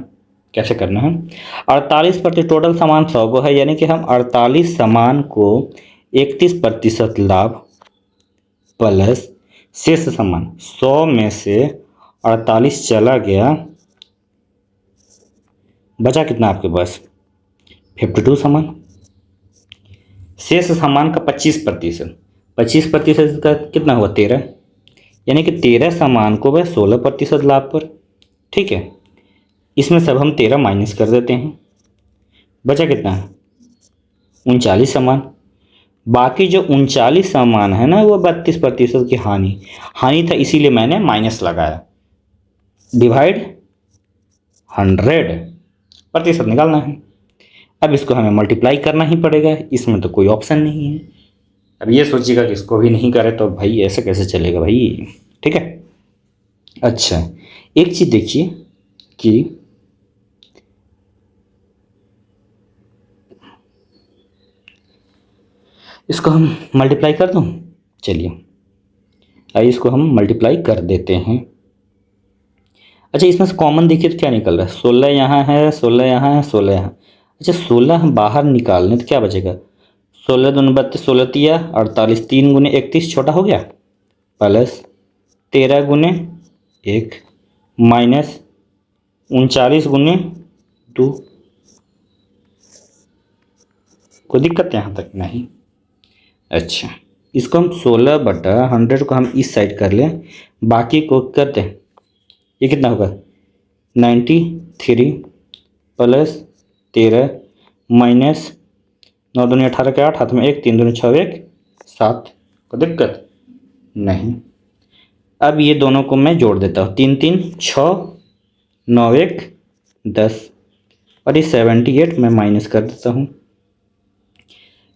कैसे करना है। 48% टोटल सामान 100 को है, यानी कि हम 48 सामान को 31% लाभ प्लस शेष सामान 100 में से 48 चला गया, बचा कितना आपके पास? 52 सामान। शेष सामान का 25% का कितना हुआ? 13, यानी कि 13 सामान को वह 16% लाभ पर, ठीक है। इसमें सब हम 13 माइनस कर देते हैं, बचा कितना? 39 सामान। बाकी जो 39 सामान है ना, वो 32% की हानि था, इसीलिए मैंने माइनस लगाया। डिवाइड 100% निकालना है। अब इसको हमें मल्टीप्लाई करना ही पड़ेगा, इसमें तो कोई ऑप्शन नहीं है। अब ये सोचिएगा कि इसको भी नहीं करे तो भाई ऐसे कैसे चलेगा भाई, ठीक है। अच्छा, एक चीज़ देखिए कि इसको हम मल्टीप्लाई कर दूं। चलिए आइए इसको हम मल्टीप्लाई कर देते हैं। अच्छा, इसमें से कॉमन देखिए तो क्या निकल रहा है, 16 यहाँ है, 16 यहाँ है, 16 यहाँ। अच्छा, 16 हम बाहर निकालने तो क्या बचेगा, 16 दूनी 32, 16 तिया 48, 3 गुने 31 छोटा हो गया, प्लस 13 गुने 1 माइनस 39 गुने 2। कोई दिक्कत यहाँ तक नहीं। अच्छा, इसको हम 16/100 को हम इस साइड कर लें, बाकी को करते हैं, ये कितना होगा 93 प्लस 13 माइनस 9 दूनी 18 के 8, हाथ में 1, 3 दूनी 6, 1 7। कोई दिक्कत नहीं। अब ये दोनों को मैं जोड़ देता हूँ, 3 3 6 9 1 10, और ये 78 मैं माइनस कर देता हूँ।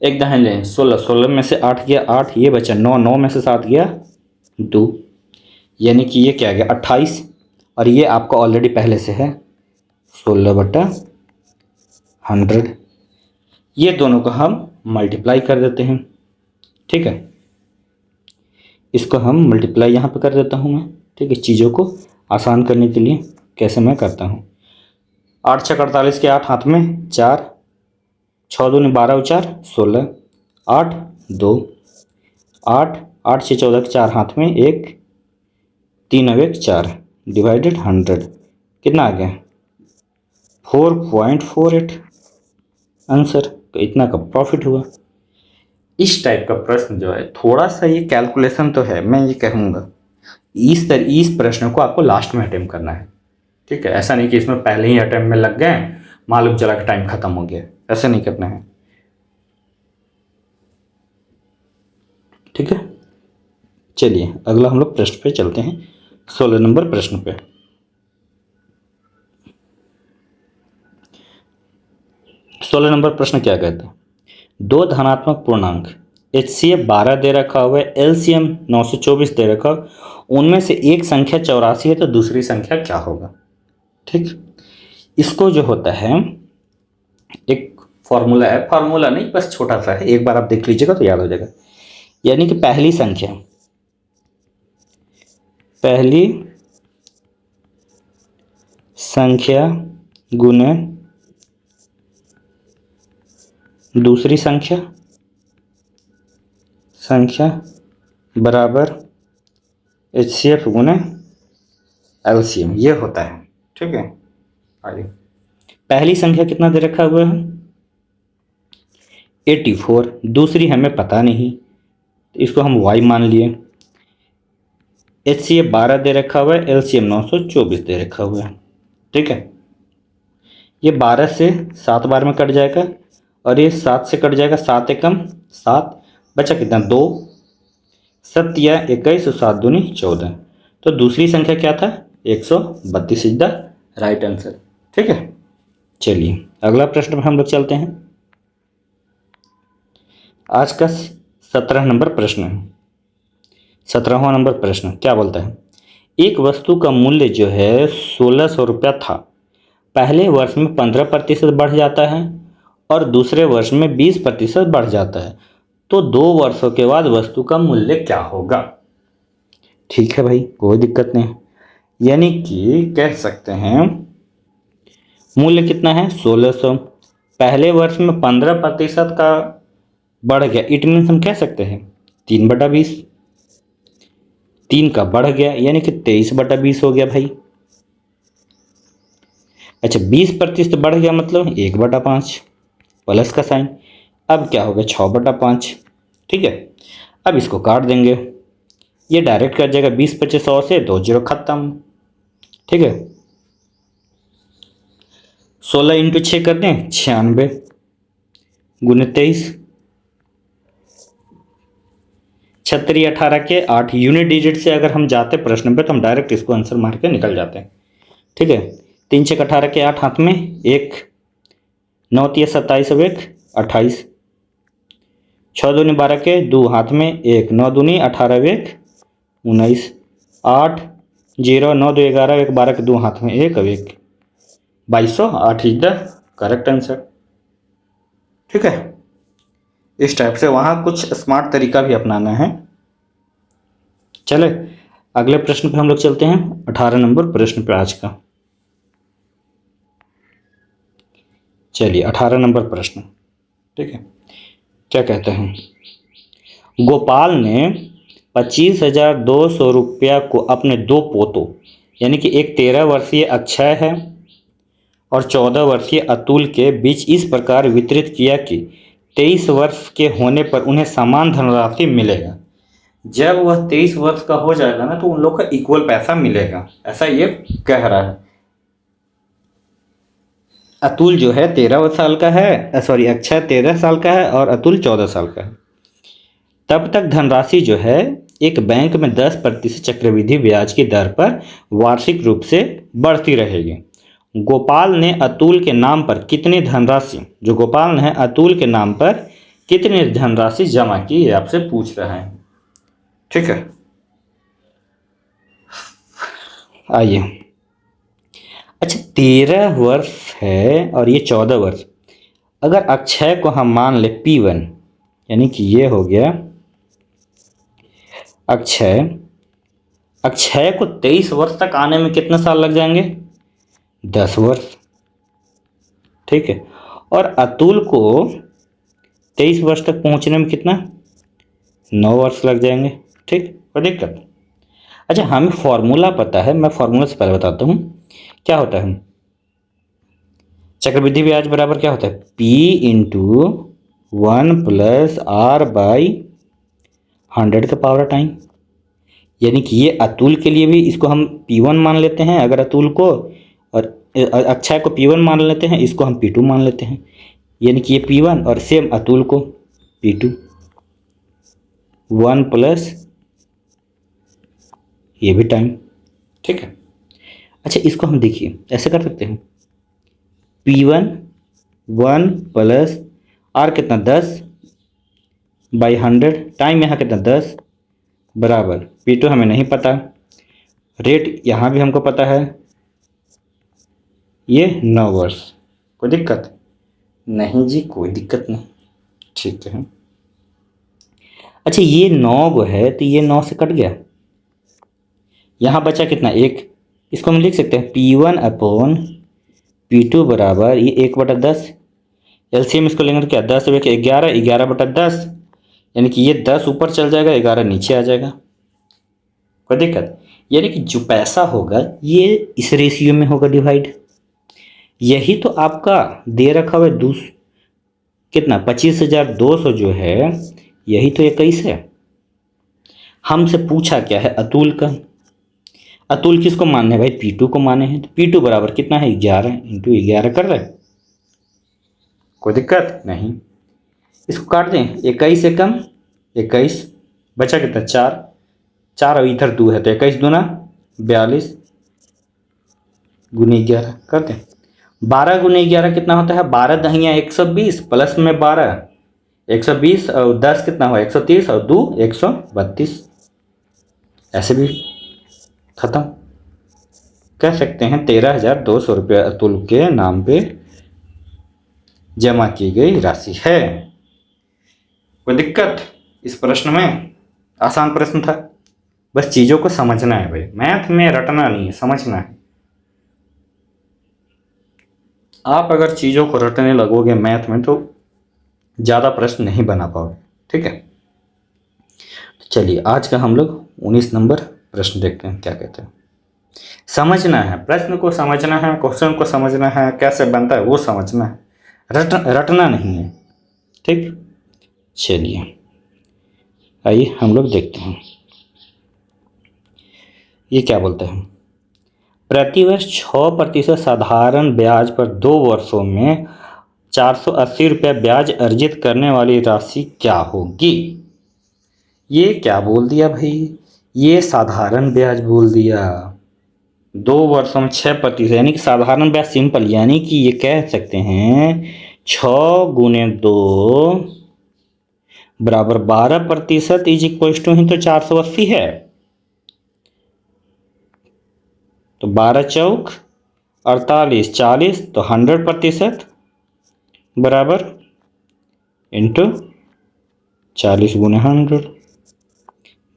एक दहाई लें, 16 16 में से 8 गया 8, ये बचा 9 9 में से 7 गया 2, यानी कि ये क्या गया 28, और ये आपका ऑलरेडी पहले से है 16/100। ये दोनों को हम मल्टीप्लाई कर देते हैं, ठीक है। इसको हम मल्टीप्लाई यहाँ पे कर देता हूँ मैं, ठीक है, चीज़ों को आसान करने के लिए कैसे मैं करता हूँ। 8 6 48 के 8, हाथ में 4, 6 दूनी 12 और 4 16, 8 2 8 8 6 14 के 4, हाथ में 1, 3 और 1 4, डिवाइडेड 100, कितना आ गया 4.48 आंसर। तो इतना का प्रॉफिट हुआ। इस टाइप का प्रश्न जो है थोड़ा सा ये कैलकुलेशन तो है, मैं ये कहूँगा इस प्रश्न को आपको लास्ट में अटेम्प्ट करना है, ठीक है। ऐसा नहीं कि इसमें पहले ही अटेम्प्ट में लग गए, मालूम चला कि टाइम खत्म हो गया, ऐसा नहीं करना है, ठीक है। चलिए अगला हम लोग प्रश्न पे चलते हैं, 16 नंबर प्रश्न पे। 16 नंबर प्रश्न क्या कहते हैं, दो धनात्मक पूर्णांक HCF 12 दे रखा हुआ है, LCM 924 दे रखा, उनमें से एक संख्या 84 है तो दूसरी संख्या क्या होगा, ठीक। इसको जो होता है एक फॉर्मूला है, फॉर्मूला नहीं बस छोटा सा है, एक बार आप देख लीजिएगा तो याद हो जाएगा। यानी कि पहली संख्या गुने दूसरी संख्या बराबर HCF गुने LCM, ये होता है, ठीक है। आइए, पहली संख्या कितना दे रखा हुआ है 84, दूसरी हमें पता नहीं तो इसको हम y मान लिए। HCF 12 दे रखा हुआ है, LCM 924 दे रखा हुआ है, ठीक है। ये 12 से 7 बार में कट जाएगा और ये 7 से कट जाएगा, 7 एकम 7, बचा कितना 2, 7 या 21 और 7 दूनी 14, तो दूसरी संख्या क्या था 132 इज द राइट आंसर, ठीक है। चलिए अगला प्रश्न पर हम लोग चलते हैं। आज का 17 नंबर प्रश्न है, 17वां नंबर प्रश्न क्या बोलता है, एक वस्तु का मूल्य जो है 1600 रुपया था, पहले वर्ष में 15% बढ़ जाता है और दूसरे वर्ष में 20% बढ़ जाता है, तो 2 वर्षों के बाद वस्तु का मूल्य क्या होगा। ठीक है भाई, कोई दिक्कत नहीं, यानी कि कह सकते हैं मूल्य कितना है 1600, पहले वर्ष में 15% का बढ़ गया, इट मीन्स हम कह सकते हैं 3/20, 3 का बढ़ गया यानी कि 23/20 हो गया भाई। अच्छा, 20% बढ़ गया मतलब 1/5, प्लस का साइन, अब क्या होगा 6/5, ठीक है। अब इसको काट देंगे, ये डायरेक्ट कट जाएगा 20 25 100 से 2 0 खत्म, ठीक है। 16 इंटू 6 कर दें 96 गुने 23, 36 18 के 8 यूनिट डिजिट से अगर हम जाते प्रश्न पे तो हम डायरेक्ट इसको आंसर मार के निकल जाते हैं, ठीक है। 3 6 18 के 8, हाथ में 1, 9 3 27 1 28, 6 दूनी 12 के 2, हाथ में 1, 9 दूनी 18 1 19, 8 0 9 2 11 1 12 के 2, हाथ में 1 1 2208 इज द करेक्ट आंसर, ठीक है। इस टाइप से वहाँ कुछ स्मार्ट तरीका भी अपनाना है। चले अगले प्रश्न पे हम लोग चलते हैं, 18 नंबर प्रश्न पे आज का। चलिए 18 नंबर प्रश्न, ठीक है। क्या कहते हैं, गोपाल ने 25,200 रुपया को अपने दो पोतों, यानी कि एक 13 वर्षीय अक्षय है और 14 वर्षीय अतुल के बीच इस प्रकार वितरित किया कि 23 वर्ष के होने पर उन्हें समान धनराशि मिलेगा। जब वह 23 वर्ष का हो जाएगा ना, तो उन लोग का इक्वल पैसा मिलेगा, ऐसा ये कह रहा है। अतुल जो है 13 साल का है, सॉरी अक्षय 13 साल का है और अतुल 14 साल का है। तब तक धनराशि जो है एक बैंक में 10% चक्रवृद्धि ब्याज की दर पर वार्षिक रूप से बढ़ती रहेगी। गोपाल ने अतुल के नाम पर कितनी धनराशि, जो गोपाल ने अतुल के नाम पर कितनी धनराशि जमा की, ये आपसे पूछ रहा है, ठीक है। आइए, अच्छा 13 वर्ष है और ये 14 वर्ष। अगर अक्षय को हम मान ले P1, यानी कि ये हो गया अक्षय, अक्षय को 23 वर्ष तक आने में कितने साल लग जाएंगे, 10 वर्ष, ठीक है। और अतुल को 23 वर्ष तक पहुंचने में कितना, 9 वर्ष लग जाएंगे, ठीक, कोई दिक्कत। अच्छा हमें फॉर्मूला पता है, मैं फॉर्मूला से पहले बताता हूँ क्या होता है। चक्रवृद्धि ब्याज बराबर क्या होता है, P into 1 plus R by 100 का पावर टाइम। यानी कि ये अतुल के लिए भी इसको हम P1 मान लेते हैं अगर अतुल को, और अक्षय को P1 मान लेते हैं, इसको हम P2 मान लेते हैं। यानी कि ये P1 और सेम अतुल को P2, 1 प्लस ये भी टाइम, ठीक है। अच्छा इसको हम देखिए ऐसे कर सकते हैं, P1 1 प्लस R कितना 10 बाई 100, टाइम यहाँ कितना 10 बराबर P2 हमें नहीं पता, रेट यहाँ भी हमको पता है, ये 9 वर्ष। कोई दिक्कत नहीं जी, कोई दिक्कत नहीं, ठीक है। अच्छा ये 9 है तो ये 9 से कट गया, यहाँ बचा कितना 1, इसको हम लिख सकते हैं P1 अपॉन P2 बराबर ये 1/10। एलसीएम इसको लेंगे तो क्या 10 एक 11, 11/10, यानी कि ये 10 ऊपर चल जाएगा, 11 नीचे आ जाएगा, कोई दिक्कत। यानी कि जो पैसा होगा ये इस रेशियो में होगा डिवाइड। यही तो आपका दे रखा हुआ है कितना 25,200 जो है, यही तो 21 है। हमसे पूछा क्या है अतुल का, अतुल किसको माने भाई, P2 को माने हैं, तो P2 बराबर कितना है 11 इंटू 11 कर रहे हैं, कोई दिक्कत नहीं। इसको काट दें, 21 से कम 21 बचा कितना 4, 4 और इधर 2 है तो 21 दूना 42 गुने 11 कर दें। 12 गुने 11 कितना होता है, 12 दहिया 120 प्लस में 12 120 और 10 कितना हुआ 130 और 2 132, ऐसे भी खत्म। कह सकते हैं 13,200 रुपये अतुल के नाम पे जमा की गई राशि है। कोई दिक्कत इस प्रश्न में, आसान प्रश्न था, बस चीज़ों को समझना है भाई, मैथ में रटना नहीं है, समझना है। आप अगर चीज़ों को रटने लगोगे मैथ में तो ज़्यादा प्रश्न नहीं बना पाओगे, ठीक है। तो चलिए आज का हम लोग 19 नंबर प्रश्न देखते हैं क्या कहते हैं। समझना है, प्रश्न को समझना है, क्वेश्चन को समझना है, कैसे बनता है वो समझना है, रटना नहीं है, ठीक। चलिए आइए हम लोग देखते हैं ये क्या बोलते हैं। प्रतिवर्ष 6% साधारण ब्याज पर 2 वर्षों में 480 रुपया ब्याज अर्जित करने वाली राशि क्या होगी। ये क्या बोल दिया भाई, ये साधारण ब्याज बोल दिया, 2 वर्षों में 6%, यानी कि साधारण ब्याज सिंपल, यानी कि ये कह सकते हैं 6 गुने 2 बराबर 12% इज इक्वल टू ही तो 480 है, तो 12 चौक 48 40, तो 100% बराबर इंटू 40 गुने 100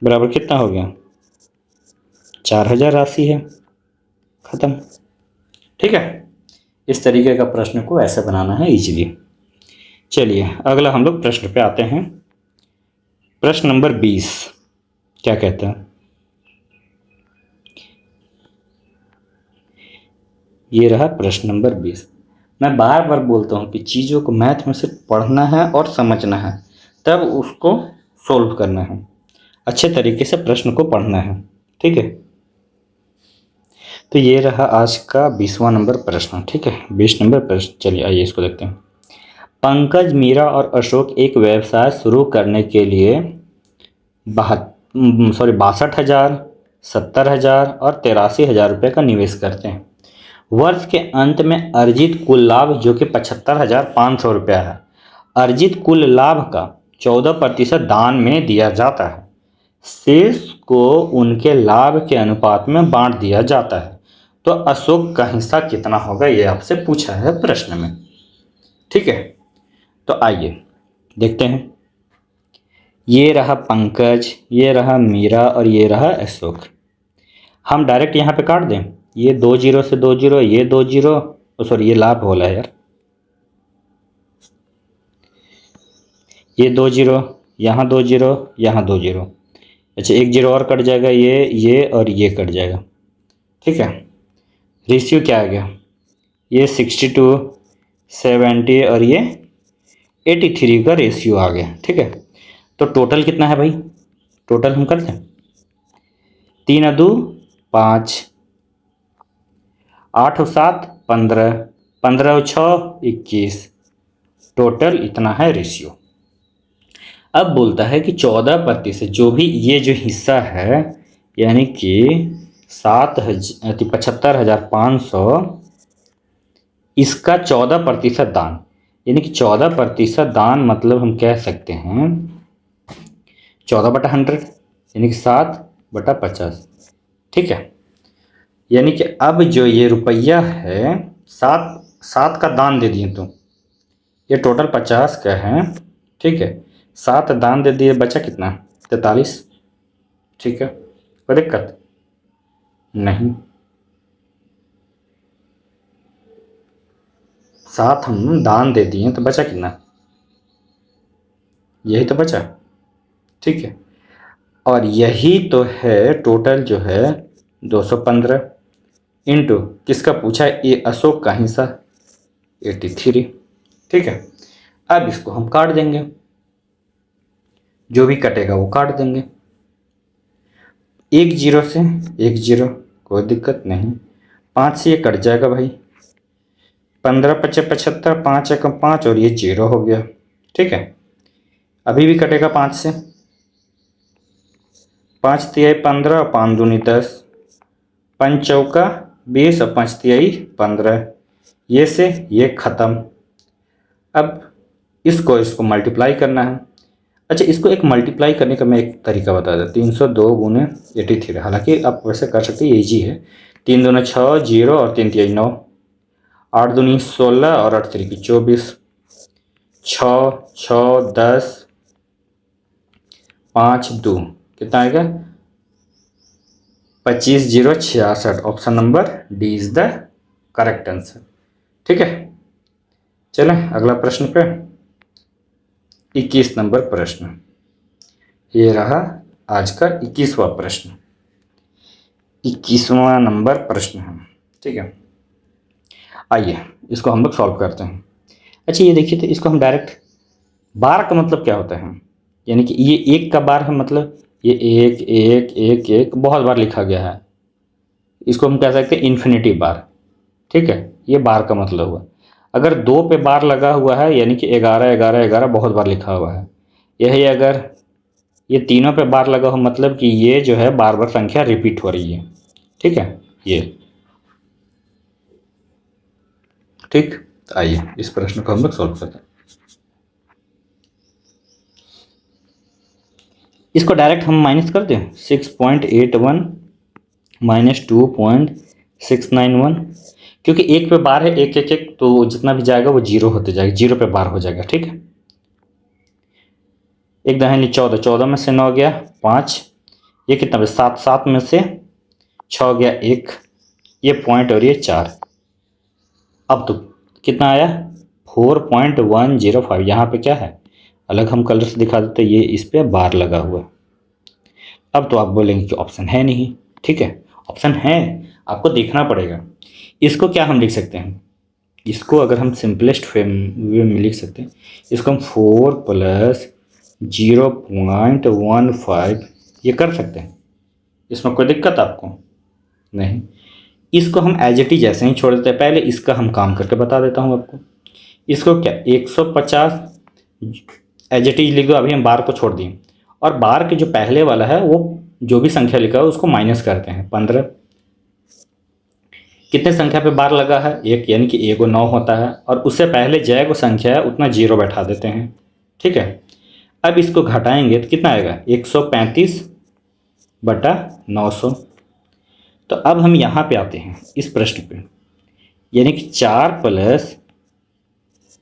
बराबर कितना हो गया 4000 राशि है, ख़त्म। ठीक है, इस तरीके का प्रश्न को ऐसे बनाना है इजीली। चलिए अगला हम लोग प्रश्न पे आते हैं। प्रश्न नंबर 20 क्या कहता है? ये रहा प्रश्न नंबर 20। मैं बार बार बोलता हूँ कि चीज़ों को मैथ में सिर्फ पढ़ना है और समझना है, तब उसको सोल्व करना है, अच्छे तरीके से प्रश्न को पढ़ना है। ठीक है, तो ये रहा आज का 20वां नंबर प्रश्न। ठीक है, 20 नंबर प्रश्न। चलिए आइए इसको देखते हैं। पंकज, मीरा और अशोक एक व्यवसाय शुरू करने के लिए 62,000, 70,000 और 83,000 रुपये का निवेश करते हैं। वर्ष के अंत में अर्जित कुल लाभ जो कि 75,500 रुपया है, अर्जित कुल लाभ का 14% दान में दिया जाता है। शेष को उनके लाभ के अनुपात में बांट दिया जाता है। तो अशोक का हिस्सा कितना होगा, ये आपसे पूछा है प्रश्न में। ठीक है, तो आइए देखते हैं। ये रहा पंकज, ये रहा मीरा और ये रहा अशोक। हम डायरेक्ट यहाँ पे काट दें, ये 2 जीरो से 2 जीरो, ये 2 जीरो, सॉरी ये लाभ हो रहा है यार, ये 2 जीरो, यहाँ 2 जीरो, यहाँ 2 जीरो। अच्छा, 1 जीरो और कट जाएगा, ये और ये कट जाएगा। ठीक है, रेशियो क्या आ गया, ये 62, 70 और ये 83 का रेशियो आ गया। ठीक है, तो टोटल कितना है भाई, टोटल हम करते हैं। 3 2 5, 8 7 15, 15 6 21, टोटल इतना है रेशियो। अब बोलता है कि 14% जो भी ये जो हिस्सा है, यानी कि 75,500, इसका 14% दान, यानी कि 14% दान मतलब हम कह सकते हैं 14/100, यानी कि 7/50। ठीक है, यानी कि अब जो ये रुपया है, 7 का दान दे दिए, तो ये टोटल 50 का है। ठीक है, 7 दान दे दिए, बचा कितना, 43। ठीक है, कोई दिक्कत नहीं, 7 हम दान दे दिए तो बचा कितना, यही तो बचा। ठीक है, और यही तो है टोटल जो है 215 इंटू किसका पूछा है, ये अशोक का हिस्सा 83। ठीक है, अब इसको हम काट देंगे, जो भी कटेगा वो काट देंगे। 1 जीरो से 1 जीरो, कोई दिक्कत नहीं, 5 से ये कट जाएगा भाई, 15 5 75, 5 1 5 और ये 0 हो गया। ठीक है, अभी भी कटेगा 5 से, 5 तिहाई 15, 5 दूनी 10, 5 चौका 20 और 5 तिहाई 15, ये से ये ख़त्म। अब इसको मल्टीप्लाई करना है। अच्छा, इसको एक मल्टीप्लाई करने का मैं एक तरीका बता देता, 302 गुने 83, हालांकि आप वैसे कर सकते हैं, ईजी है। 3 दूने 6, 0 और 3 तिहाई 9, 8 दूनी 16 और 8 तिहाई 24, 6 6 10, 5 2, कितना आएगा, 25 0 66। Option number D is the correct answer. ठीक है, चलें अगला प्रश्न पे। 21 नंबर प्रश्न, ये रहा आज का 21वां प्रश्न, 21वां नंबर प्रश्न है। ठीक है, आइए इसको हम लोग सॉल्व करते हैं। अच्छा, ये देखिए, तो इसको हम डायरेक्ट, बार का मतलब क्या होता है, यानी कि ये 1 का बार है, मतलब ये 1 1 1 1 बहुत बार लिखा गया है, इसको हम कह सकते हैं इन्फिनिटी बार। ठीक है, ये बार का मतलब हुआ। अगर 2 पे बार लगा हुआ है, यानी कि 11 11 11 बहुत बार लिखा हुआ है। यही अगर ये तीनों पे बार लगा हो, मतलब कि ये जो है बार बार संख्या रिपीट हो रही है। ठीक है, ये ठीक। तो आइए इस प्रश्न को हम लोग सॉल्व करते हैं। इसको डायरेक्ट हम माइनस कर दें, 6.81 माइनस 2.691, क्योंकि 1 पे बार है, 1 1 1, तो जितना भी जाएगा वो 0 होते जाएगा, 0 पे बार हो जाएगा। ठीक है, 1 दहाई 14, 14 में से 9 गया 5, ये कितना बचा, 7 7 में से 6 हो गया 1, ये पॉइंट और ये 4। अब तो कितना आया 4.105। यहाँ पे क्या है, अलग हम कलर से दिखा देते, ये इस पे बार लगा हुआ है। अब तो आप बोलेंगे कि ऑप्शन है नहीं, ठीक है, ऑप्शन है, आपको देखना पड़ेगा। इसको क्या हम लिख सकते हैं, इसको अगर हम सिंपलेस्ट वे में लिख सकते हैं, इसको हम 4 + 0.15 ये कर सकते हैं। इसमें कोई दिक्कत आपको नहीं। इसको हम एज इट इज ऐसे ही छोड़ देते हैं। पहले इसका हम काम करके बता देता हूँ आपको। इसको क्या 150 एज इट इज लिख दो, अभी हम बार को छोड़ दिए, और बार के जो पहले वाला है वो जो भी संख्या लिखा है उसको माइनस करते हैं 15। कितने संख्या पे बार लगा है, एक, यानी कि ए को 9 होता है, और उससे पहले जय को संख्या है उतना 0 बैठा देते हैं, ठीक है। अब इसको घटाएंगे तो कितना आएगा 135/900। तो अब हम यहाँ पे आते हैं इस प्रश्न पे, यानी कि 4 +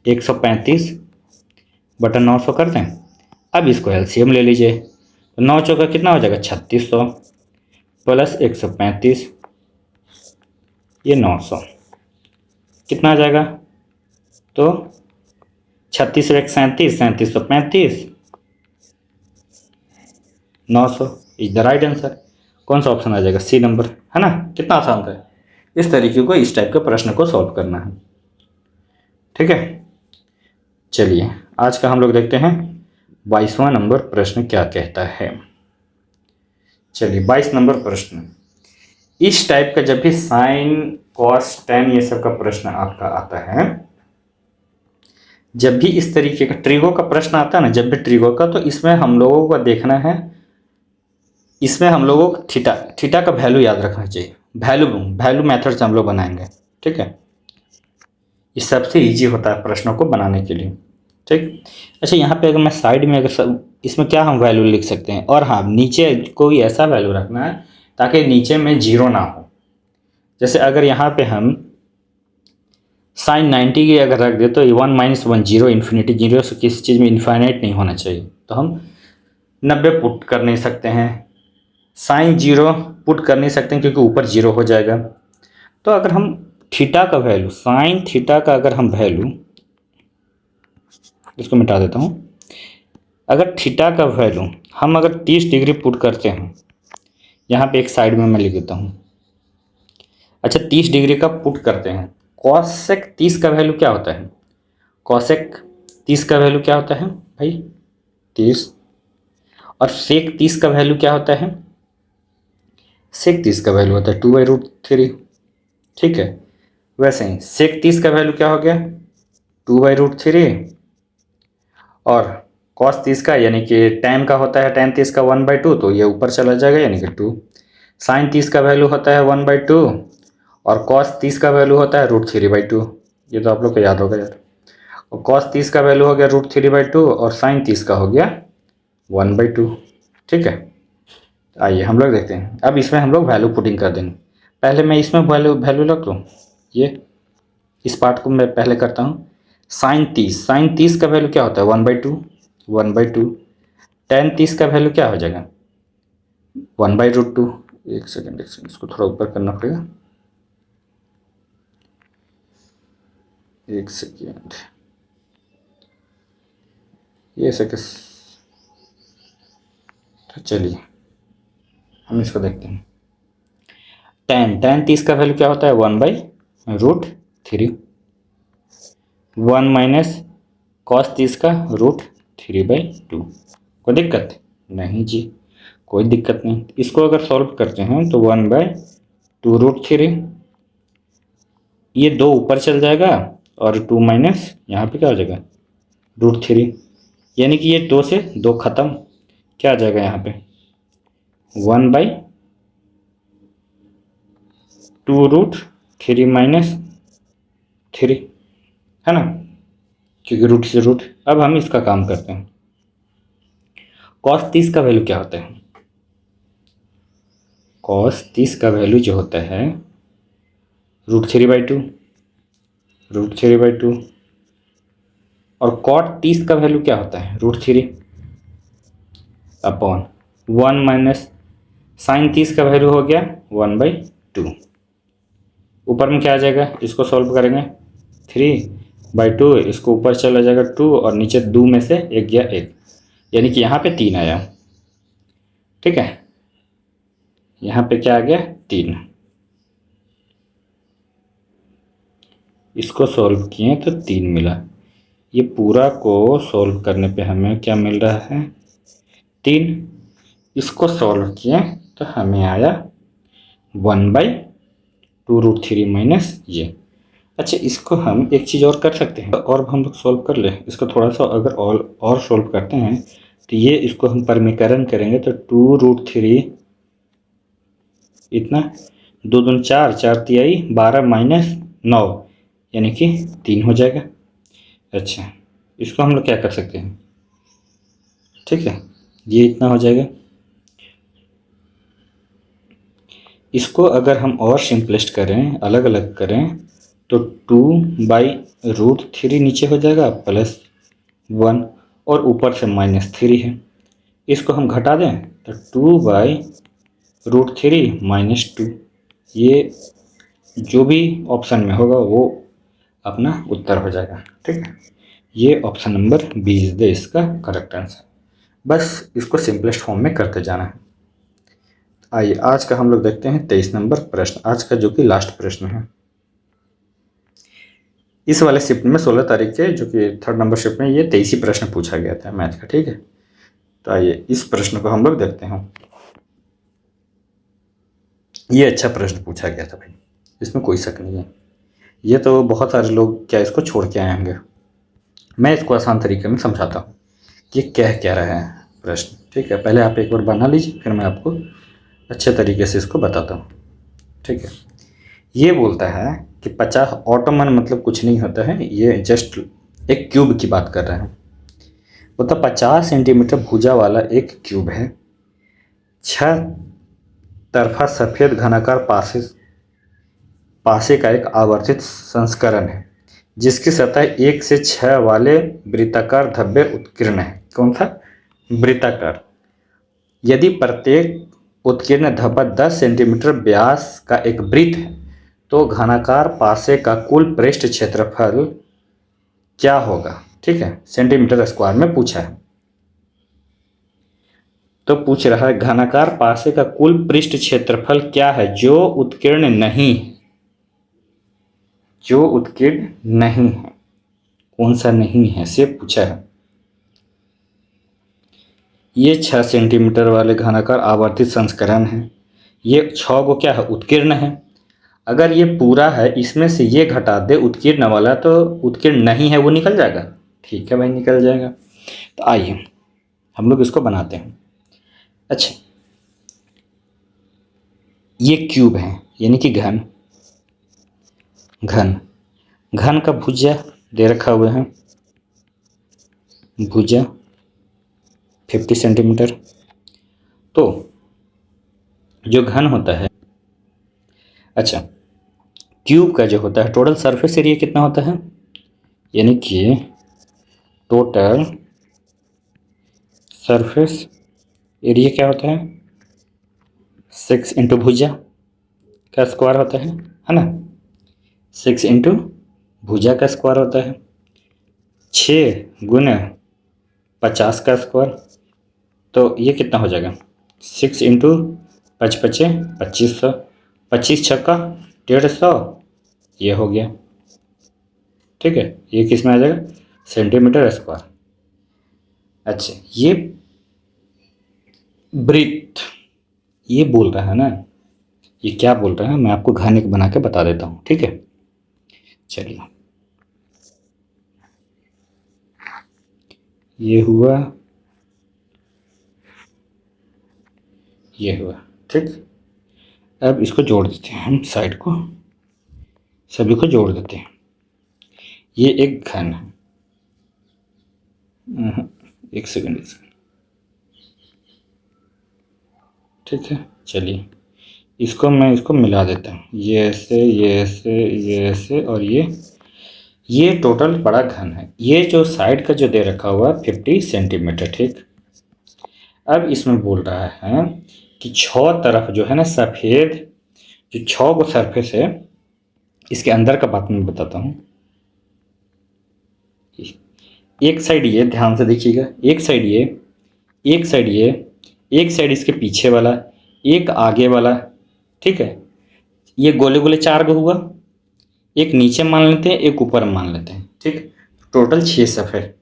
135/900 करते हैं। अब इसको एलसीएम ले लीजिए, तो 9 चौका कितना हो जाएगा 3600 + 135, ये 900 कितना आ जाएगा, तो 36 और 1 37, 3735, 900 इज द राइट आंसर। कौन सा ऑप्शन आ जाएगा, सी नंबर, है ना। कितना आसान था। इस तरीके को, इस टाइप के प्रश्न को सॉल्व करना है, ठीक है। चलिए आज का हम लोग देखते हैं 22वां नंबर प्रश्न क्या कहता है। चलिए 22 नंबर प्रश्न, इस टाइप का जब भी साइन कॉस टेन ये सब का प्रश्न आपका आता है, जब भी इस तरीके का ट्रिगो का प्रश्न आता है ना, जब भी ट्रिगो का, तो इसमें हम लोगों को देखना है, इसमें हम लोगों को थीटा का वैल्यू याद रखना चाहिए। वैल्यू मेथड से हम लोग बनाएंगे, ठीक है। ये सबसे इजी होता है प्रश्नों को बनाने के लिए, ठीक। अच्छा यहाँ पे अगर मैं साइड में, अगर सब इसमें क्या हम वैल्यू लिख सकते हैं, और हाँ नीचे कोई ऐसा वैल्यू रखना है ताकि नीचे में 0 ना हो। जैसे अगर यहाँ पे हम साइन 90 की अगर रख दे तो 1 - 1 0, इन्फिनिटी 0 से किसी चीज़ में इन्फाइनाइट नहीं होना चाहिए, तो हम 90 पुट कर नहीं सकते हैं। साइन 0 पुट कर नहीं सकते हैं क्योंकि ऊपर 0 हो जाएगा। तो अगर हम थीटा का वैल्यू, साइन थीटा का अगर हम वैल्यू, इसको मिटा देता हूँ, अगर थीटा का वैल्यू हम अगर 30 डिग्री पुट करते हैं, यहाँ पे एक साइड में मैं लिख देता हूँ। अच्छा 30 डिग्री का पुट करते हैं, कॉसेक 30 का वैल्यू क्या होता है, कॉसेक 30 का वैल्यू क्या होता है भाई 30, और सेक 30 का वैल्यू क्या होता है, सेक 30 का वैल्यू होता है 2/√3, ठीक है। वैसे ही सेक 30 का वैल्यू क्या हो गया 2/√3, और कॉस 30 का यानी कि tan का होता है tan 30 का 1/2, तो ये ऊपर चला जाएगा यानी कि 2। साइन 30 का वैल्यू होता है 1/2, और कॉस 30 का वैल्यू होता है √3/2। ये तो आप लोग को याद होगा यार। और कॉस 30 का वैल्यू हो गया √3/2, और साइन 30 का हो गया 1/2, ठीक है। आइए हम लोग देखते हैं। अब इसमें हम लोग वैल्यू पुटिंग कर देंगे। पहले मैं इसमें वैल्यू रख लूँ, ये इस पार्ट को मैं पहले करता हूँ। साइन 30 का वैल्यू क्या होता है 1/2। tan 30 का वैल्यू क्या हो जाएगा 1/√2। एक सेकेंड इसको थोड़ा ऊपर करना पड़ेगा, एक सेकेंड, ये सेकेंड। तो चलिए हम इसको देखते हैं। tan 30 का वैल्यू क्या होता है 1/√3, 1 - cos 30 का √3/2। कोई दिक्कत नहीं जी, कोई दिक्कत नहीं। इसको अगर सॉल्व करते हैं तो 1/2√3, ये 2 ऊपर चल जाएगा, और 2 माइनस यहाँ पे क्या हो जाएगा √3, यानी कि ये 2 से 2 खत्म, क्या आ जाएगा यहाँ पे 1/2√3 - 3, है ना, क्योंकि रूट से रूट। अब हम इसका काम करते हैं। कॉस 30 का वैल्यू क्या होता है, कॉस 30 का वैल्यू जो होता है √3/2, और कॉट 30 का वैल्यू क्या होता है √3/1 - साइन 30 का वैल्यू हो गया 1/2। ऊपर में क्या आ जाएगा, इसको सॉल्व करेंगे 3/2, इसको ऊपर चला जाएगा 2 और नीचे 2 में से एक गया 1, यानी कि यहाँ पे 3 आया। ठीक है, यहाँ पे क्या आ गया 3। इसको सॉल्व किए तो 3 मिला। ये पूरा को सॉल्व करने पे हमें क्या मिल रहा है 3। इसको सॉल्व किए तो हमें आया 1/2√3 माइनस ये। अच्छा, इसको हम एक चीज़ और कर सकते हैं, और हम लोग सॉल्व कर ले इसको थोड़ा सा। अगर और सॉल्व करते हैं तो ये इसको हम परमीकरण करेंगे तो 2√3 इतना 2 दूनी 4, 4 तिहाई 12 माइनस 9 यानी कि 3 हो जाएगा। अच्छा, इसको हम लोग क्या कर सकते हैं, ठीक है, ये इतना हो जाएगा। इसको अगर हम और सिंपलेस्ट करें, अलग अलग करें तो 2/√3 नीचे हो जाएगा प्लस 1 और ऊपर से -3 है। इसको हम घटा दें तो 2/√3 -2। ये जो भी ऑप्शन में होगा वो अपना उत्तर हो जाएगा। ठीक है, ये ऑप्शन नंबर 20 दे इसका करेक्ट आंसर। बस इसको सिंपलेस्ट फॉर्म में करते जाना है। आइए आज का हम लोग देखते हैं 23 नंबर प्रश्न, आज का जो कि लास्ट प्रश्न है इस वाले शिफ्ट में। 16 तारीख के जो कि 3rd नंबर शिफ्ट में ये 23 प्रश्न पूछा गया था मैथ का। ठीक है, तो आइए इस प्रश्न को हम लोग देखते हैं। ये अच्छा प्रश्न पूछा गया था भाई, इसमें कोई शक नहीं है। ये तो बहुत सारे लोग क्या इसको छोड़ के आए होंगे। मैं इसको आसान तरीके में समझाता हूँ कि कह क्या रहे हैं प्रश्न। ठीक है, पहले आप एक बार बना लीजिए, फिर मैं आपको अच्छे तरीके से इसको बताता हूँ। ठीक है, ये बोलता है कि 50 ऑटोमन मतलब कुछ नहीं होता है, ये जस्ट एक क्यूब की बात कर रहे हैं। बोलता 50 सेंटीमीटर भुजा वाला एक क्यूब है, 6 तरफा सफ़ेद घनाकार पासे का एक आवर्तित संस्करण है जिसकी सतह 1 से 6 वाले वृत्ताकार धब्बे उत्कीर्ण है। कौन सा वृत्ताकार? यदि प्रत्येक उत्कीर्ण धब्बा 10 सेंटीमीटर व्यास का एक वृत्त है तो घनाकार पासे का कुल पृष्ठ क्षेत्रफल क्या होगा? ठीक है, सेंटीमीटर स्क्वायर में पूछा है। तो पूछ रहा है घनाकार पासे का कुल पृष्ठ क्षेत्रफल क्या है जो उत्कीर्ण नहीं है। जो उत्कीर्ण नहीं है, कौन सा नहीं है से पूछा है। ये 6 सेंटीमीटर वाले घनाकार आवर्तित संस्करण है। ये 6 को क्या है उत्कीर्ण है। अगर ये पूरा है, इसमें से ये घटा दे उत्कीर्ण वाला तो उत्कीर्ण नहीं है वो निकल जाएगा। ठीक है भाई, निकल जाएगा। तो आइए हम लोग इसको बनाते हैं। अच्छा, ये क्यूब है यानी कि घन का भुजा दे रखा हुआ है, भुजा 50 सेंटीमीटर। तो जो घन होता है, अच्छा क्यूब का जो होता है टोटल सरफेस एरिया कितना होता है, यानी कि टोटल सरफेस एरिया क्या होता है 6 इंटू भुजा का स्क्वायर होता है ना। 6 इंटू भुजा का स्क्वायर होता है, 6 गुना 50 का स्क्वायर। तो ये कितना हो जाएगा 6 इंटू 5 पचे 2500, 25 छक्का 150, ये हो गया। ठीक है, ये किस में आ जाएगा सेंटीमीटर स्क्वायर। अच्छा, ये ब्रीथ ये बोल रहा है ना, ये क्या बोल रहा है मैं आपको घन एक बना के बता देता हूँ। ठीक है, चलिए ये हुआ, ये हुआ। ठीक, अब इसको जोड़ देते हैं हम, साइड को सभी को जोड़ देते हैं। ये एक घन है, एक सेकंड। ठीक है, चलिए इसको मैं इसको मिला देता हूँ, ये ऐसे ये ऐसे ये ऐसे और ये टोटल बड़ा घन है। ये जो साइड का जो दे रखा हुआ है 50 सेंटीमीटर। ठीक, अब इसमें बोल रहा है कि 6 तरफ जो है ना सफ़ेद, जो 6 गो सरफेस है, इसके अंदर का बात मैं बताता हूँ। एक साइड ये, ध्यान से देखिएगा, एक साइड ये, एक साइड ये, एक साइड इसके पीछे वाला, एक आगे वाला, ठीक है। ये गोले गोले 4 गो हुआ, एक नीचे मान लेते हैं, एक ऊपर मान लेते हैं, ठीक। टोटल 6 सफ़ेद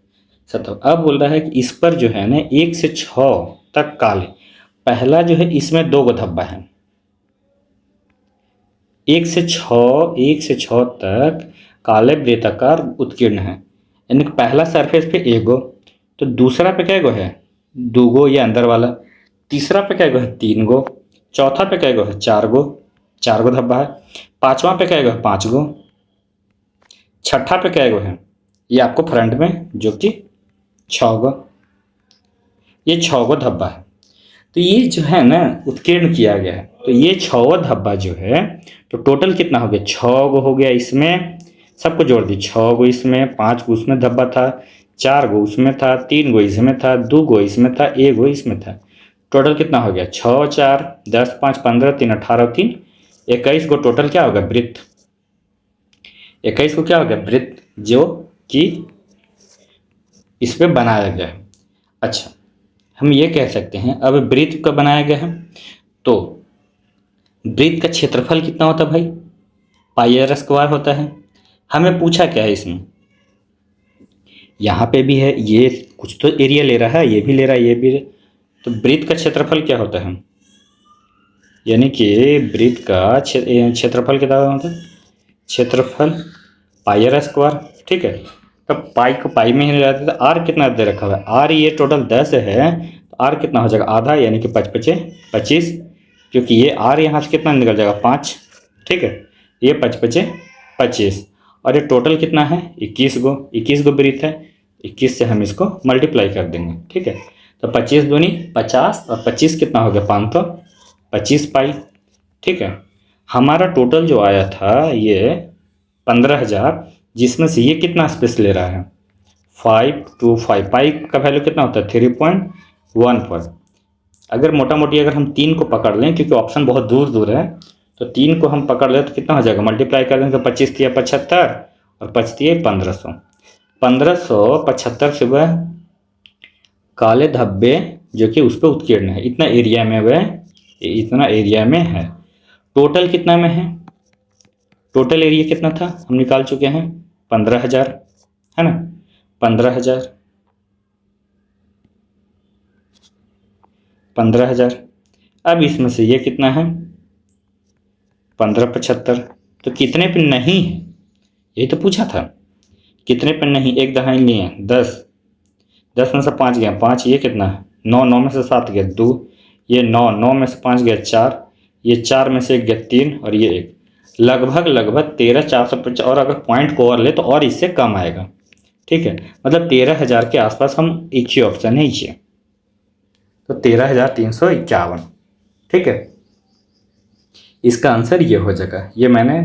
सतह। अब बोल रहा है कि इस पर जो है ना 1 से 6 तक काले। पहला जो है इसमें 2 गो धब्बा है, 1 से 6 तक काले वृत्ताकार उत्कीर्ण है, यानी कि पहला सरफेस पे 1 गो, तो दूसरा पे क्या गो है 2 गो, ये अंदर वाला। तीसरा पे क्या गो है 3 गो, चौथा पे क्या गो है 4 गो, 4 गो धब्बा है। पांचवा पे क्या गो है 5 गो, छठा पे क्या गो है, ये आपको फ्रंट में जो कि 6 गो, ये 6 गो धब्बा है। तो ये जो है ना उत्कीर्ण किया गया है, तो ये 6वां धब्बा जो है, तो टोटल कितना हो गया 6 गो हो गया, इसमें सबको जोड़ दी, 6 गो इसमें, 5 गो उसमें धब्बा था, 4 गो उसमें था, 3 गो इसमें था, 2 गो इसमें था, 1 गो इसमें था। टोटल कितना हो गया 6 4 10 5 15 3 18 3 21 गो टोटल क्या होगा वृत्त। 21 को क्या हो गया वृत्त, जो कि इस पे बनाया गया है। अच्छा, हम ये कह सकते हैं अब वृत्त का बनाया गया है, तो वृत्त का क्षेत्रफल कितना होता है भाई, पाई आर स्क्वायर होता है। हमें पूछा क्या है इसमें, यहाँ पे भी है, ये कुछ तो एरिया ले रहा है, ये भी ले रहा है, ये भी, तो वृत्त का क्षेत्रफल क्या होता है, यानी कि वृत्त का क्षेत्रफल कितना होता है, क्षेत्रफल पाई आर स्क्वायर, ठीक है। तब पाई को पाई में ही रहता है, आर कितना दे रखा हुआ है, आर ये टोटल 10 है, तो आर कितना हो जाएगा आधा, यानी कि 5 5 25, क्योंकि ये आर यहाँ से कितना निकल जाएगा 5, ठीक है। ये 5 5 25, और ये टोटल कितना है 21 गो, 21 गो वृत्त है, 21 से हम इसको मल्टीप्लाई कर देंगे, ठीक है। तो 25 दूनी 50, और 25 कितना हो गया 525 पाई, ठीक है। हमारा टोटल जो आया था ये 15,000, जिसमें से ये कितना स्पेस ले रहा है 525, पाई का वैल्यू कितना होता है 3.14। अगर मोटा मोटी अगर हम 3 को पकड़ लें, क्योंकि ऑप्शन बहुत दूर दूर है, तो 3 को हम पकड़ लें तो कितना हो जाएगा, मल्टीप्लाई कर देंगे, 25 या 75 और 25 या 1500, 1575 से वह काले धब्बे जो कि उस पर उत्कीर्ण है, इतना एरिया में वह, इतना एरिया में है। टोटल कितना में है, टोटल एरिया कितना था हम निकाल चुके हैं 15,000, है ना, 15,000। अब इसमें से ये कितना है 1575, तो कितने पे नहीं है यही तो पूछा था, कितने पे नहीं, एक दहाई लिए 10, 10 में से 5 गया 5, ये कितना है 9, 9 में से 7 गया 2, ये 9, 9 में से 5 गया 4, ये 4 में से 1 गया 3, और ये 1, लगभग 13,450, और अगर पॉइंट को और ले तो और इससे कम आएगा, ठीक है। मतलब 13,000 के आसपास हम, एक ही ऑप्शन है ये, तो 13,351, ठीक है। इसका आंसर ये हो जाएगा। ये मैंने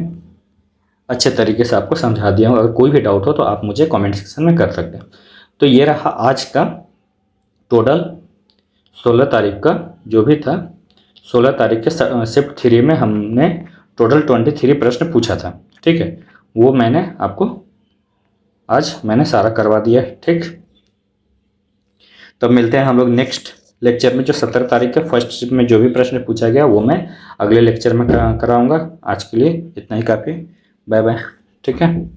अच्छे तरीके से आपको समझा दिया हूँ, अगर कोई भी डाउट हो तो आप मुझे कमेंट सेक्शन में कर सकते हैं। तो ये रहा आज का टोटल 16 तारीख का जो भी था, 16 तारीख के शिफ्ट 3 में हमने टोटल 23 प्रश्न पूछा था, ठीक है। वो मैंने आपको आज मैंने सारा करवा दिया, ठीक। तो मिलते हैं हम लोग नेक्स्ट लेक्चर में, जो 17 तारीख के फर्स्ट शिफ्ट में जो भी प्रश्न पूछा गया वो मैं अगले लेक्चर में कराऊंगा। आज के लिए इतना ही काफ़ी, बाय बाय, ठीक है।